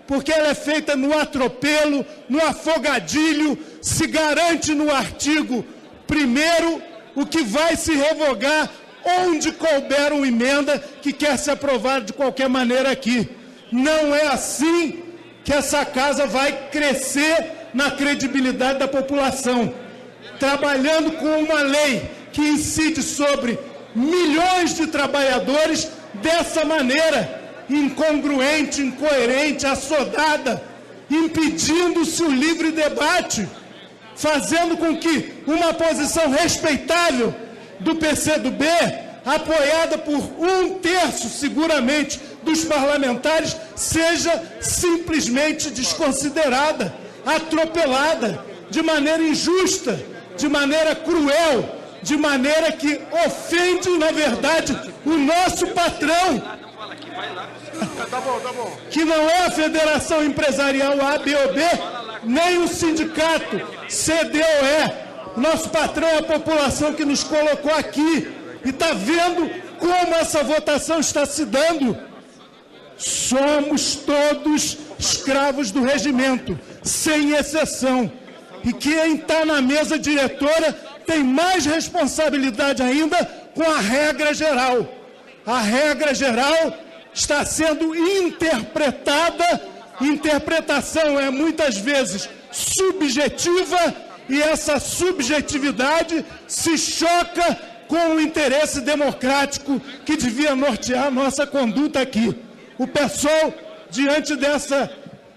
porque ela é feita no atropelo, no afogadilho, se garante no artigo 1º o que vai se revogar onde couber uma emenda que quer se aprovar de qualquer maneira aqui. Não é assim que essa casa vai crescer na credibilidade da população. Trabalhando com uma lei que incide sobre milhões de trabalhadores dessa maneira, incongruente, incoerente, assodada, impedindo-se o livre debate, fazendo com que uma posição respeitável do PCdoB, apoiada por 1/3 seguramente dos parlamentares, seja simplesmente desconsiderada, atropelada, de maneira injusta, de maneira cruel, de maneira que ofende, na verdade, o nosso patrão, que não é a Federação Empresarial A, B ou B, nem o sindicato CDOE. Nosso patrão é a população que nos colocou aqui e está vendo como essa votação está se dando. Somos todos escravos do regimento, sem exceção. E quem está na mesa diretora tem mais responsabilidade ainda com a regra geral. A regra geral está sendo interpretada, interpretação é muitas vezes subjetiva, e essa subjetividade se choca com o interesse democrático que devia nortear a nossa conduta aqui. O PSOL, diante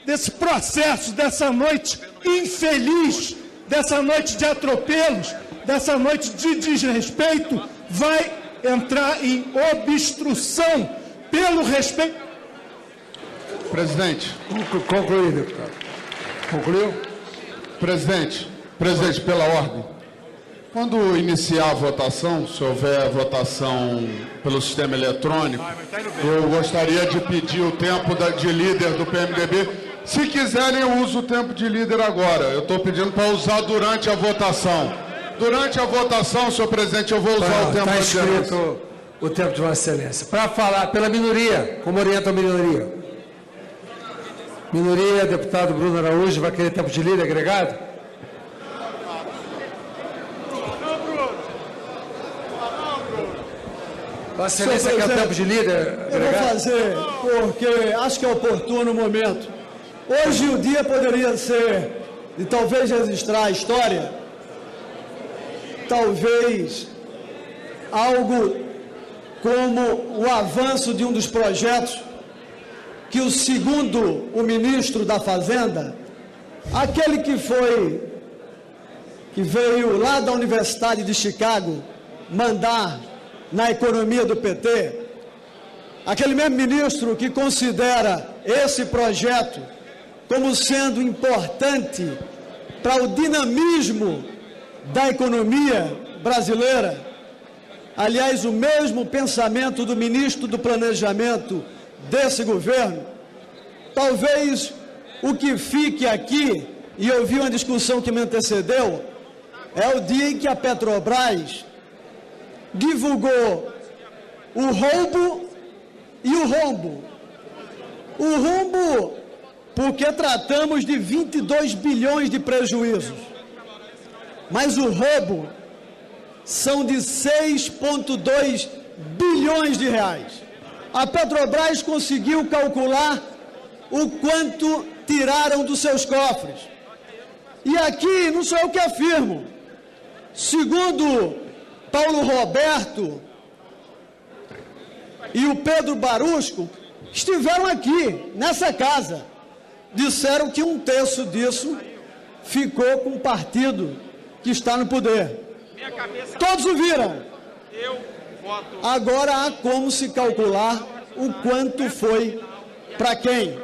desse processo, dessa noite infeliz, dessa noite de atropelos, dessa noite de desrespeito, vai entrar em obstrução pelo respeito. Presidente. Concluí, deputado. Concluiu? Presidente, pela ordem. Quando iniciar a votação, se houver votação pelo sistema eletrônico, eu gostaria de pedir o tempo de líder do PMDB. Se quiserem, eu uso o tempo de líder agora. Eu estou pedindo para usar durante a votação. Durante a votação, senhor presidente, eu vou usar o tempo de Está escrito o tempo de Vossa Excelência. Para falar pela minoria, como orienta a minoria. Minoria, deputado Bruno Araújo, vai querer tempo de líder agregado? Vossa Excelência quer tempo de líder agregado? Eu vou fazer, porque acho que é oportuno o momento. Hoje o dia poderia ser de talvez registrar a história, talvez algo como o avanço de um dos projetos que o segundo o ministro da Fazenda, aquele que veio lá da Universidade de Chicago mandar na economia do PT, aquele mesmo ministro que considera esse projeto como sendo importante para o dinamismo da economia brasileira. Aliás, o mesmo pensamento do ministro do Planejamento desse governo. Talvez o que fique aqui, e eu vi uma discussão que me antecedeu, é o dia em que a Petrobras divulgou o roubo e o rombo. O rombo, porque tratamos de 22 bilhões de prejuízos. Mas o roubo são de 6,2 bilhões de reais. A Petrobras conseguiu calcular o quanto tiraram dos seus cofres. E aqui não sou eu que afirmo. Segundo Paulo Roberto e o Pedro Barusco, estiveram aqui, nessa casa, disseram que 1/3 disso ficou com o partido que está no poder. Todos o viram. Agora há como se calcular o quanto foi para quem.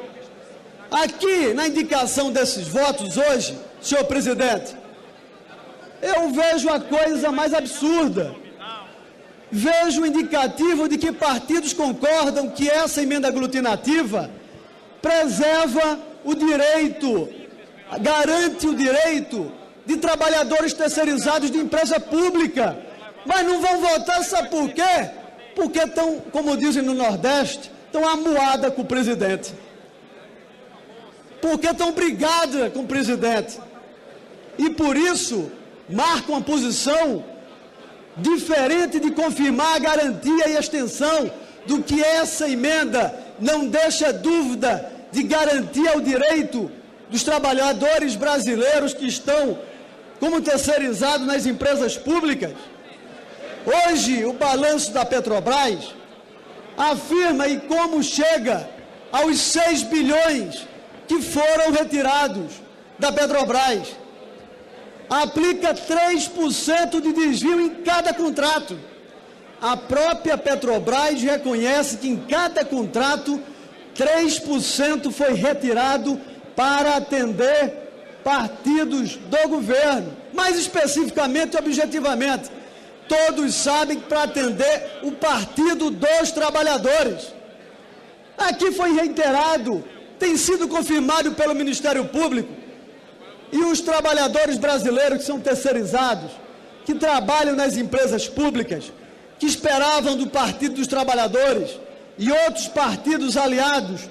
Aqui, na indicação desses votos hoje, senhor presidente, eu vejo a coisa mais absurda. Vejo o indicativo de que partidos concordam que essa emenda aglutinativa preserva o direito, garante o direito de trabalhadores terceirizados de empresa pública. Mas não vão votar, sabe por quê? Porque estão, como dizem no Nordeste, estão amuada com o presidente. Porque estão brigadas com o presidente. E por isso, marcam uma posição diferente de confirmar a garantia e extensão do que essa emenda não deixa dúvida de garantir ao direito dos trabalhadores brasileiros que estão como terceirizados nas empresas públicas. Hoje, o balanço da Petrobras afirma e como chega aos 6 bilhões que foram retirados da Petrobras. Aplica 3% de desvio em cada contrato. A própria Petrobras reconhece que em cada contrato 3% foi retirado para atender partidos do governo. Mais especificamente e objetivamente, todos sabem que para atender o Partido dos Trabalhadores. Aqui foi reiterado, tem sido confirmado pelo Ministério Público, e os trabalhadores brasileiros que são terceirizados, que trabalham nas empresas públicas, que esperavam do Partido dos Trabalhadores e outros partidos aliados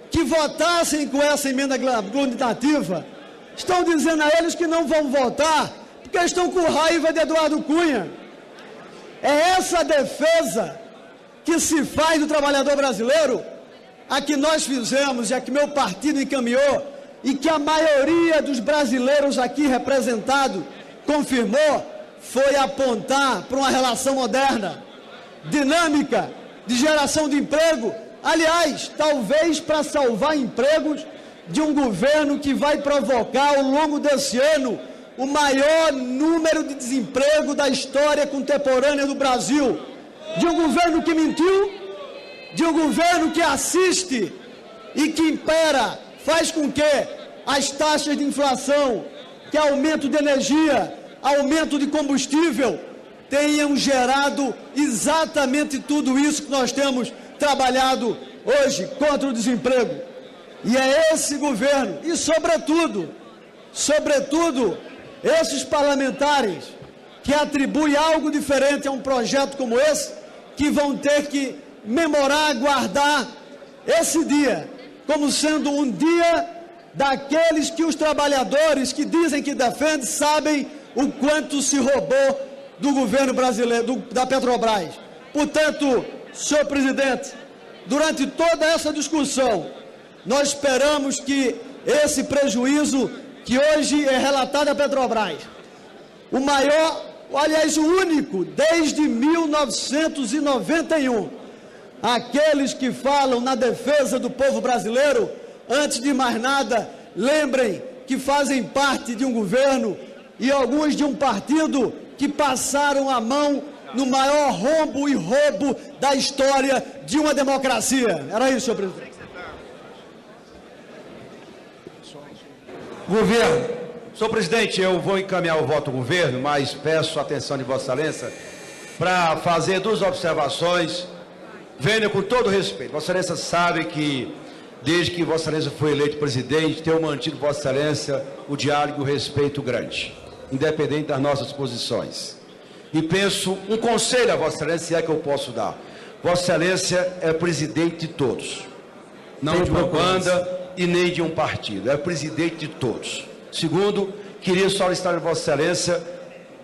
que votassem com essa emenda aglutinativa, estão dizendo a eles que não vão votar porque estão com raiva de Eduardo Cunha. É essa a defesa que se faz do trabalhador brasileiro, a que nós fizemos e a que meu partido encaminhou e que a maioria dos brasileiros aqui representados confirmou, foi apontar para uma relação moderna, dinâmica, de geração de emprego. Aliás, talvez para salvar empregos de um governo que vai provocar ao longo desse ano o maior número de desemprego da história contemporânea do Brasil. De um governo que mentiu, de um governo que assiste e que impera, faz com que as taxas de inflação, que aumento de energia, aumento de combustível, tenham gerado exatamente tudo isso que nós temos trabalhado hoje contra o desemprego. E é esse governo, e sobretudo, esses parlamentares que atribuem algo diferente a um projeto como esse, que vão ter que memorar, guardar esse dia como sendo um dia daqueles que os trabalhadores que dizem que defendem sabem o quanto se roubou do governo brasileiro, da Petrobras. Portanto, senhor presidente, durante toda essa discussão, nós esperamos que esse prejuízo que hoje é relatado à Petrobras, o maior, aliás, o único, desde 1991, aqueles que falam na defesa do povo brasileiro, antes de mais nada, lembrem que fazem parte de um governo e alguns de um partido que passaram a mão no maior rombo e roubo da história de uma democracia. Era isso, senhor presidente. Governo. Senhor presidente, eu vou encaminhar o voto do governo, mas peço a atenção de Vossa Excelência para fazer duas observações. Venho com todo respeito. Vossa Excelência sabe que, desde que Vossa Excelência foi eleito presidente, tenho mantido Vossa Excelência o diálogo e o respeito grande, independente das nossas posições. E penso, um conselho a Vossa Excelência, se é que eu posso dar. Vossa Excelência é presidente de todos, não de uma banda e nem de um partido, é presidente de todos. Segundo, queria solicitar a Vossa Excelência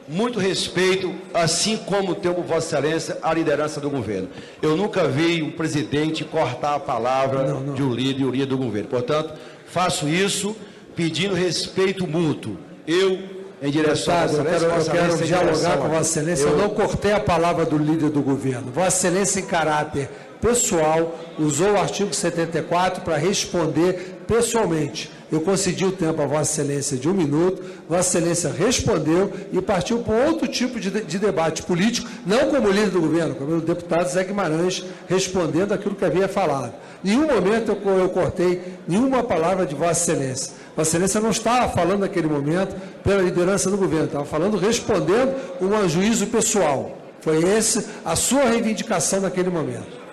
muito respeito, assim como temos Vossa Excelência a liderança do governo. Eu nunca vi um presidente cortar a palavra de um líder e o líder do governo. Portanto, faço isso pedindo respeito mútuo. Eu, em direção a Vossa Excelência, eu quero dialogar com Vossa Excelência. Eu não cortei a palavra do líder do governo. Vossa Excelência, em caráter pessoal, usou o artigo 74 para responder pessoalmente. Eu concedi o tempo a Vossa Excelência de 1 minuto, Vossa Excelência respondeu e partiu para outro tipo de debate político, não como líder do governo, como o deputado Zé Guimarães respondendo aquilo que havia falado. Em nenhum momento eu cortei nenhuma palavra de Vossa Excelência. Vossa Excelência não estava falando naquele momento pela liderança do governo, estava falando, respondendo um juízo pessoal. Foi esse a sua reivindicação naquele momento.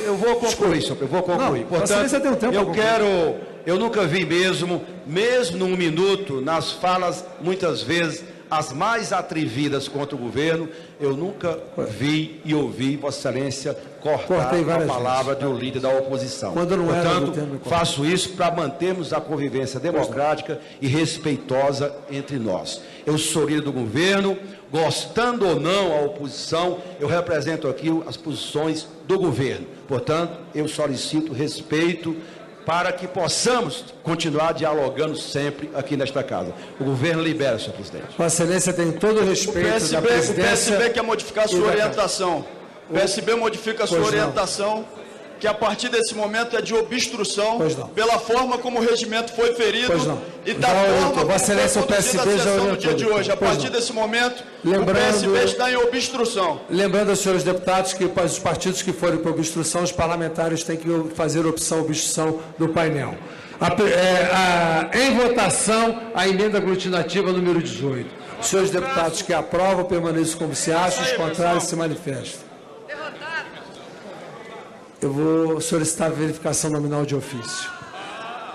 Eu vou concluir, senhor, eu vou concluir. Não, portanto, tem um tempo eu nunca vi mesmo num minuto, nas falas, muitas vezes, as mais atrevidas contra o governo, eu nunca vi e ouvi Vossa Excelência cortar a palavra de um líder da oposição. Portanto, faço isso para mantermos a convivência democrática e respeitosa entre nós. Eu sou líder do governo, gostando ou não a oposição, eu represento aqui as posições do governo. Portanto, eu solicito respeito para que possamos continuar dialogando sempre aqui nesta casa. O governo libera, senhor presidente. Vossa Excelência tem todo o respeito da presidência. O PSB quer modificar a sua orientação. O PSB modifica a sua orientação, que a partir desse momento é de obstrução, pela forma como o regimento foi ferido e da forma como Vossa Excelência, o PSB já no dia de hoje. A partir desse momento, o PSB está em obstrução. Lembrando aos senhores deputados que os partidos que forem para obstrução, os parlamentares têm que fazer obstrução do painel. Em votação, a emenda aglutinativa número 18. Os senhores deputados que aprovam permaneçam como se acham, os contrários se manifestam. Eu vou solicitar a verificação nominal de ofício.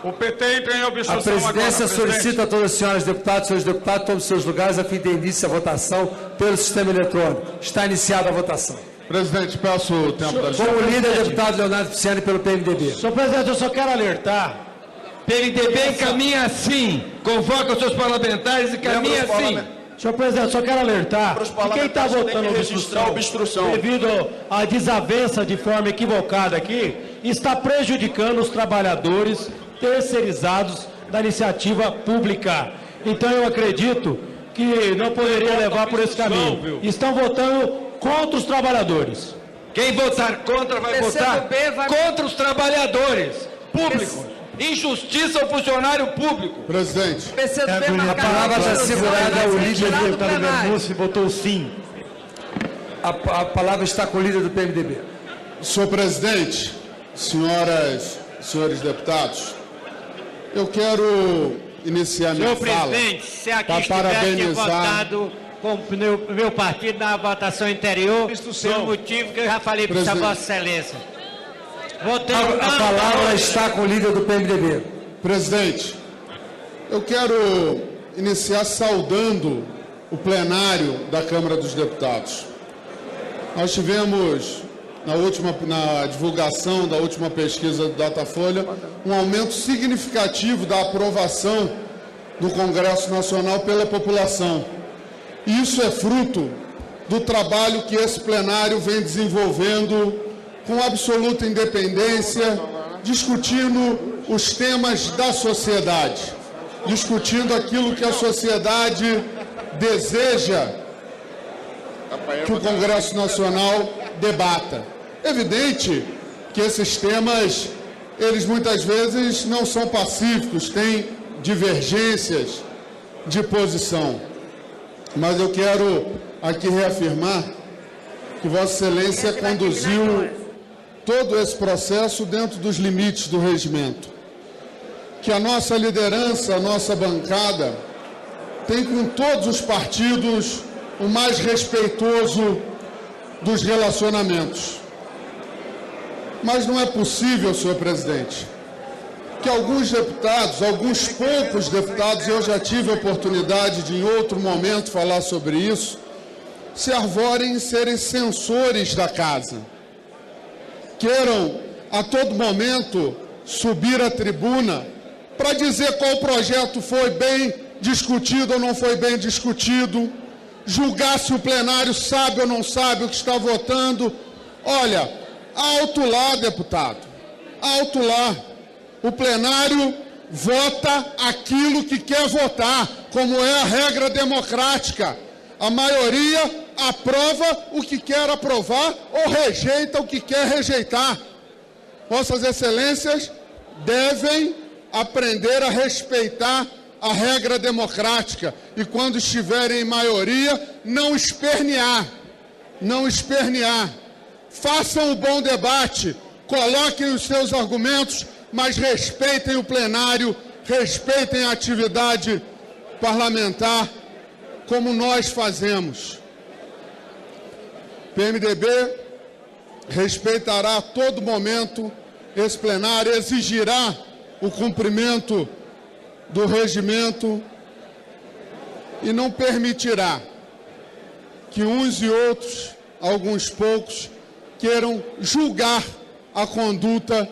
O PT entra em obstrução. A presidência solicita a todas as senhoras deputadas e senhores deputados tomem seus lugares a fim de início a votação pelo sistema eletrônico. Está iniciada a votação. Presidente, peço o tempo da Como líder, deputado Leonardo Pisciani pelo PMDB. Senhor presidente, eu só quero alertar. PMDB encaminha sim, convoca os seus parlamentares e caminha sim. Senhor presidente, só quero alertar que quem está votando obstrução devido à desavença de forma equivocada aqui, está prejudicando os trabalhadores terceirizados da iniciativa pública. Então eu acredito que não poderia levar por esse caminho. Estão votando contra os trabalhadores. Quem votar contra vai votar contra os trabalhadores públicos. Injustiça ao funcionário público. Presidente. A palavra está segurada ao líder do deputado Mermusse, votou sim. A palavra está com o líder do PMDB. Senhor presidente, senhoras e senhores deputados, eu quero iniciar minha fala. Senhor presidente, se aqui estivesse votado com o meu partido na votação anterior, pelo motivo que eu já falei para Vossa Excelência. A palavra está com o líder do PMDB. Presidente, eu quero iniciar saudando o plenário da Câmara dos Deputados. Nós tivemos, na divulgação da última pesquisa do Datafolha, um aumento significativo da aprovação do Congresso Nacional pela população. Isso é fruto do trabalho que esse plenário vem desenvolvendo com absoluta independência, discutindo os temas da sociedade, discutindo aquilo que a sociedade deseja que o Congresso Nacional debata. Evidente que esses temas, eles muitas vezes não são pacíficos, têm divergências de posição. Mas eu quero aqui reafirmar que Vossa Excelência conduziu todo esse processo dentro dos limites do regimento. Que a nossa liderança, a nossa bancada, tem com todos os partidos o mais respeitoso dos relacionamentos. Mas não é possível, senhor presidente, que alguns deputados, alguns poucos deputados, eu já tive a oportunidade de em outro momento falar sobre isso, se arvorem em serem censores da casa. Queiram a todo momento subir à tribuna para dizer qual projeto foi bem discutido ou não foi bem discutido, julgar se o plenário sabe ou não sabe o que está votando. Olha, alto lá, deputado, alto lá. O plenário vota aquilo que quer votar, como é a regra democrática. A maioria aprova o que quer aprovar ou rejeita o que quer rejeitar. Vossas Excelências devem aprender a respeitar a regra democrática e, quando estiverem em maioria, não espernear. Não espernear. Façam o bom debate, coloquem os seus argumentos, mas respeitem o plenário, respeitem a atividade parlamentar, como nós fazemos. PMDB respeitará a todo momento esse plenário, exigirá o cumprimento do regimento e não permitirá que uns e outros, alguns poucos, queiram julgar a conduta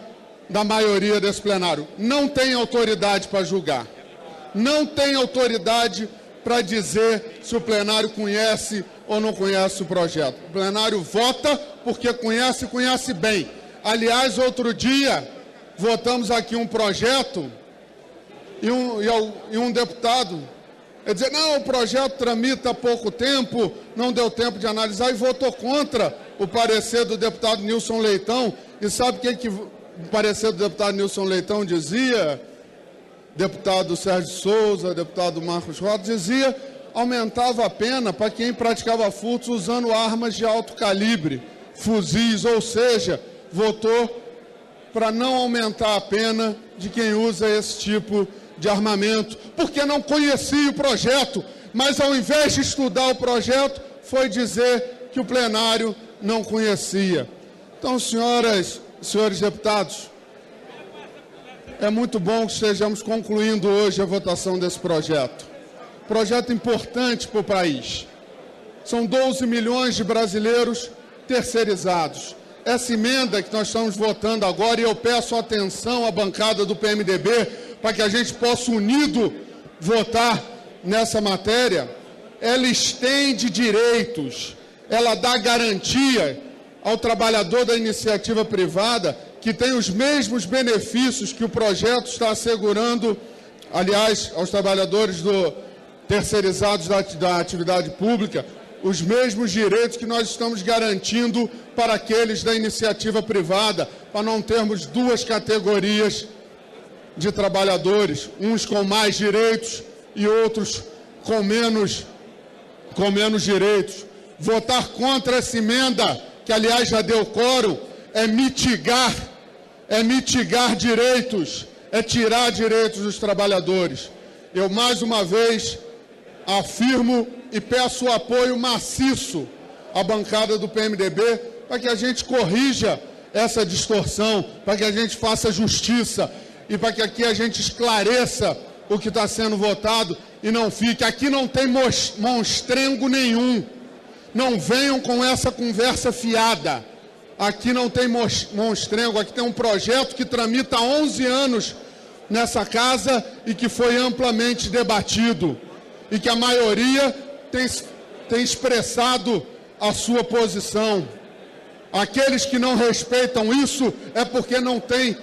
da maioria desse plenário. Não tem autoridade para julgar. Não tem autoridade para dizer se o plenário conhece ou não conhece o projeto. O plenário vota porque conhece e conhece bem. Aliás, outro dia, votamos aqui um projeto e um deputado dizer, não, o projeto tramita há pouco tempo, não deu tempo de analisar, e votou contra o parecer do deputado Nilson Leitão. E sabe o que o parecer do deputado Nilson Leitão dizia? Deputado Sérgio Souza, deputado Marcos Rosa, dizia: aumentava a pena para quem praticava furtos usando armas de alto calibre, fuzis, ou seja, votou para não aumentar a pena de quem usa esse tipo de armamento, porque não conhecia o projeto, mas ao invés de estudar o projeto, foi dizer que o plenário não conhecia. Então, senhoras e senhores deputados, é muito bom que estejamos concluindo hoje a votação desse projeto. Projeto importante para o país. São 12 milhões de brasileiros terceirizados. Essa emenda que nós estamos votando agora, e eu peço atenção à bancada do PMDB, para que a gente possa unido votar nessa matéria, ela estende direitos, ela dá garantia ao trabalhador da iniciativa privada, que tem os mesmos benefícios que o projeto está assegurando, aliás, aos trabalhadores terceirizados da atividade pública, os mesmos direitos que nós estamos garantindo para aqueles da iniciativa privada, para não termos duas categorias de trabalhadores, uns com mais direitos e outros com menos direitos. Votar contra essa emenda, que aliás já deu quórum, é mitigar direitos, é tirar direitos dos trabalhadores. eu mais uma vez afirmo e peço o apoio maciço à bancada do PMDB para que a gente corrija essa distorção, para que a gente faça justiça e para que aqui a gente esclareça o que está sendo votado e não fique. Aqui não tem monstrengo nenhum. Não venham com essa conversa fiada. Aqui não tem monstrengo, aqui tem um projeto que tramita há 11 anos nessa casa e que foi amplamente debatido e que a maioria tem expressado a sua posição. Aqueles que não respeitam isso é porque não têm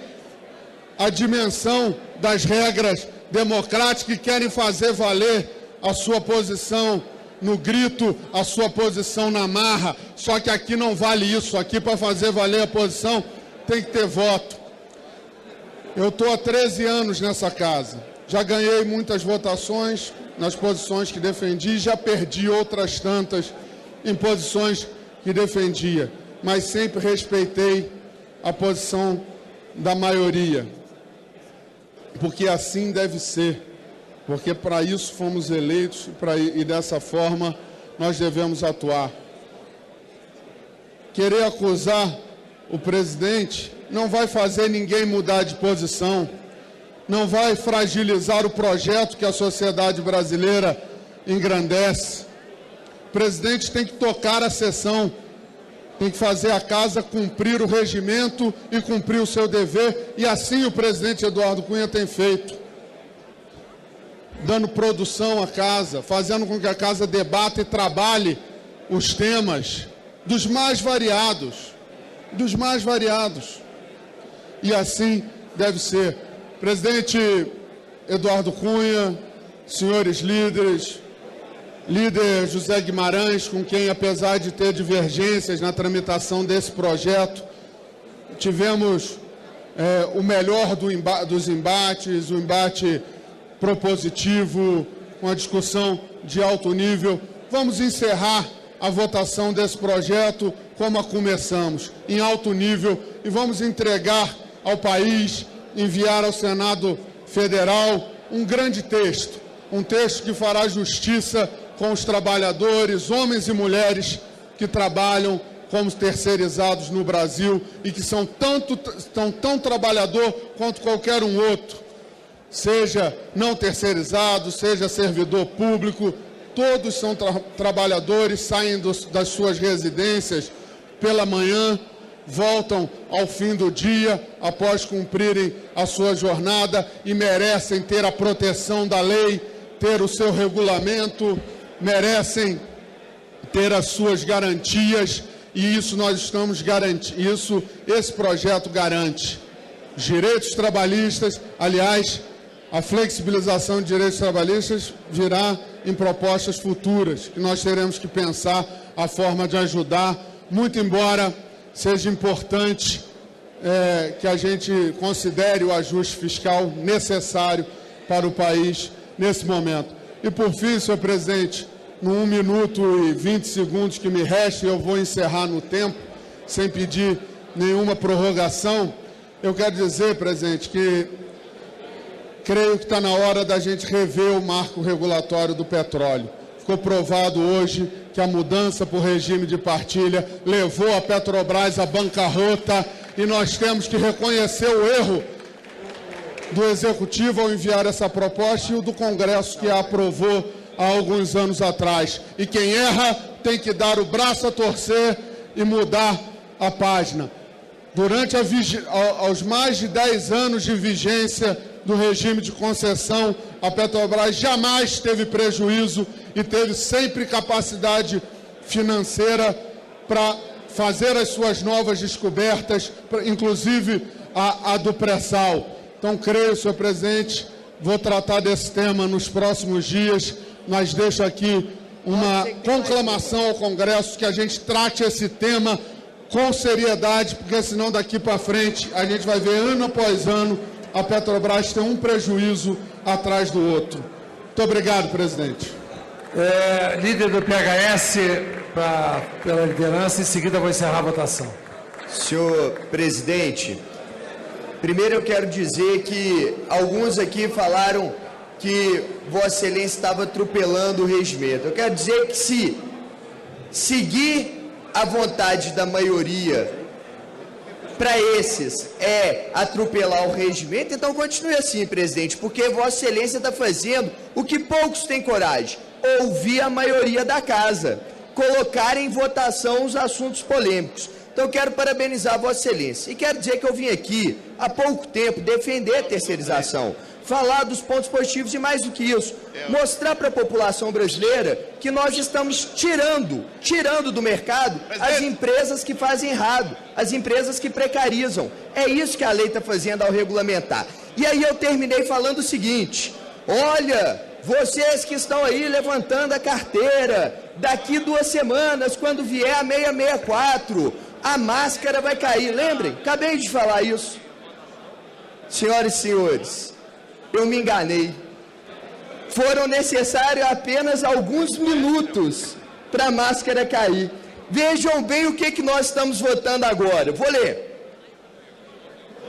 a dimensão das regras democráticas e querem fazer valer a sua posição no grito, a sua posição na marra. Só que aqui não vale isso. Aqui, para fazer valer a posição, tem que ter voto. Eu estou há 13 anos nessa casa. Já ganhei muitas votações nas posições que defendi, já perdi outras tantas em posições que defendia, mas sempre respeitei a posição da maioria, porque assim deve ser, porque para isso fomos eleitos e dessa forma nós devemos atuar. Querer acusar o presidente não vai fazer ninguém mudar de posição, não vai fragilizar o projeto que a sociedade brasileira engrandece. O presidente tem que tocar a sessão, tem que fazer a casa cumprir o regimento e cumprir o seu dever, e assim o presidente Eduardo Cunha tem feito, dando produção à casa, fazendo com que a casa debata e trabalhe os temas dos mais variados, e assim deve ser. Presidente Eduardo Cunha, senhores líderes, líder José Guimarães, com quem, apesar de ter divergências na tramitação desse projeto, tivemos o melhor dos embates, o embate propositivo, com a discussão de alto nível. Vamos encerrar a votação desse projeto como a começamos, em alto nível, e vamos entregar ao país, enviar ao Senado Federal um grande texto, um texto que fará justiça com os trabalhadores, homens e mulheres que trabalham como terceirizados no Brasil e que são tão trabalhador quanto qualquer um outro, seja não terceirizado, seja servidor público, todos são trabalhadores, saem das suas residências pela manhã, voltam ao fim do dia, após cumprirem a sua jornada, e merecem ter a proteção da lei, ter o seu regulamento, merecem ter as suas garantias, e isso nós estamos garantindo, esse projeto garante. Os direitos trabalhistas, aliás, a flexibilização de direitos trabalhistas virá em propostas futuras, que nós teremos que pensar a forma de ajudar, muito embora seja importante que a gente considere o ajuste fiscal necessário para o país nesse momento. E por fim, senhor presidente, no 1 minuto e 20 segundos que me resta, eu vou encerrar no tempo, sem pedir nenhuma prorrogação. Eu quero dizer, presidente, que creio que está na hora da gente rever o marco regulatório do petróleo. Ficou provado hoje que a mudança para o regime de partilha levou a Petrobras à bancarrota, e nós temos que reconhecer o erro do Executivo ao enviar essa proposta e o do Congresso, que a aprovou há alguns anos atrás. E quem erra tem que dar o braço a torcer e mudar a página. Durante aos mais de 10 anos de vigência do regime de concessão, a Petrobras jamais teve prejuízo e teve sempre capacidade financeira para fazer as suas novas descobertas, inclusive a do pré-sal. Então, creio, senhor presidente, vou tratar desse tema nos próximos dias, mas deixo aqui uma conclamação ao Congresso que a gente trate esse tema com seriedade, porque senão daqui para frente a gente vai ver ano após ano a Petrobras ter um prejuízo atrás do outro. Muito obrigado, presidente. Líder do PHS, pela liderança, em seguida vou encerrar a votação. Senhor presidente, primeiro eu quero dizer que alguns aqui falaram que Vossa Excelência estava atropelando o regimento. Eu quero dizer que se seguir a vontade da maioria para esses é atropelar o regimento, então continue assim, presidente, porque Vossa Excelência está fazendo o que poucos têm coragem, ouvir a maioria da casa, colocar em votação os assuntos polêmicos. Então eu quero parabenizar Vossa Excelência e quero dizer que eu vim aqui há pouco tempo defender a terceirização, falar dos pontos positivos e mais do que isso, mostrar para a população brasileira que nós estamos tirando do mercado as empresas que fazem errado, as empresas que precarizam. É isso que a lei está fazendo ao regulamentar. E aí eu terminei falando o seguinte: olha, vocês que estão aí levantando a carteira, daqui 2 semanas, quando vier a 664, a máscara vai cair. Lembrem, acabei de falar isso. Senhoras e senhores, eu me enganei. Foram necessários apenas alguns minutos para a máscara cair. Vejam bem o que nós estamos votando agora. Vou ler.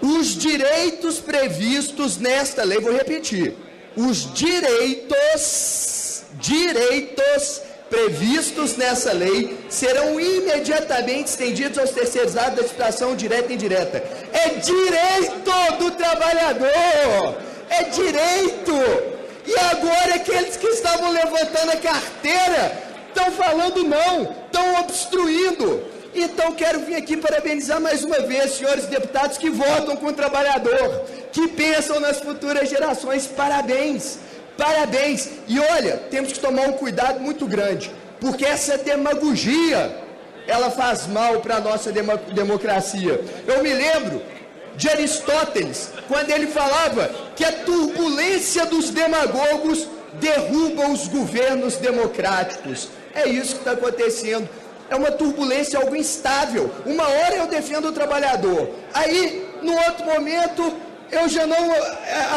Os direitos previstos nesta lei, vou repetir. Os direitos previstos nessa lei serão imediatamente estendidos aos terceirizados da situação direta e indireta. É direito do trabalhador! É direito! E agora aqueles que estavam levantando a carteira estão falando não, estão obstruindo. Então quero vir aqui parabenizar mais uma vez, senhores deputados que votam com o trabalhador, que pensam nas futuras gerações. Parabéns, parabéns. E olha, temos que tomar um cuidado muito grande, porque essa demagogia, ela faz mal para a nossa democracia. Eu me lembro de Aristóteles, quando ele falava que a turbulência dos demagogos derruba os governos democráticos. É isso que está acontecendo. É uma turbulência, algo instável. Uma hora eu defendo o trabalhador, aí, no outro momento, eu já não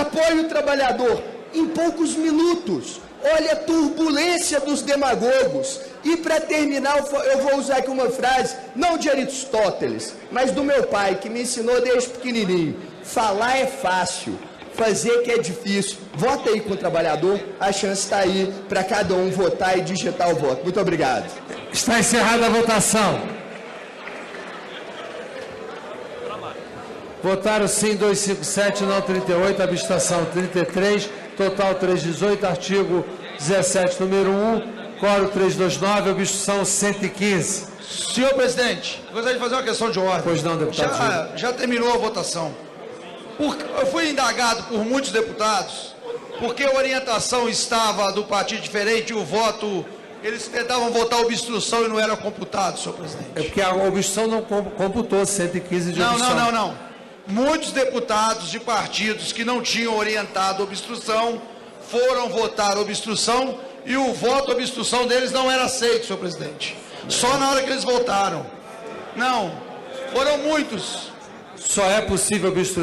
apoio o trabalhador. Em poucos minutos, olha a turbulência dos demagogos. E para terminar, eu vou usar aqui uma frase, não de Aristóteles, mas do meu pai, que me ensinou desde pequenininho. Falar é fácil, fazer que é difícil. Vota aí com o trabalhador, a chance está aí para cada um votar e digitar o voto. Muito obrigado. Está encerrada a votação. Votaram sim 257, não 38, abstenção 33, total 318, artigo 17, número 1, quórum 329, obstrução 115. Senhor presidente, gostaria de fazer uma questão de ordem. Pois não, deputado. Já terminou a votação. Eu fui indagado por muitos deputados, porque a orientação estava do partido diferente e o voto, eles tentavam votar obstrução e não era computado, senhor presidente. É porque a obstrução não computou 115 de obstrução. Não. Muitos deputados de partidos que não tinham orientado obstrução foram votar obstrução e o voto obstrução deles não era aceito, senhor presidente. Só na hora que eles votaram. Não, foram muitos. Só é possível obstruir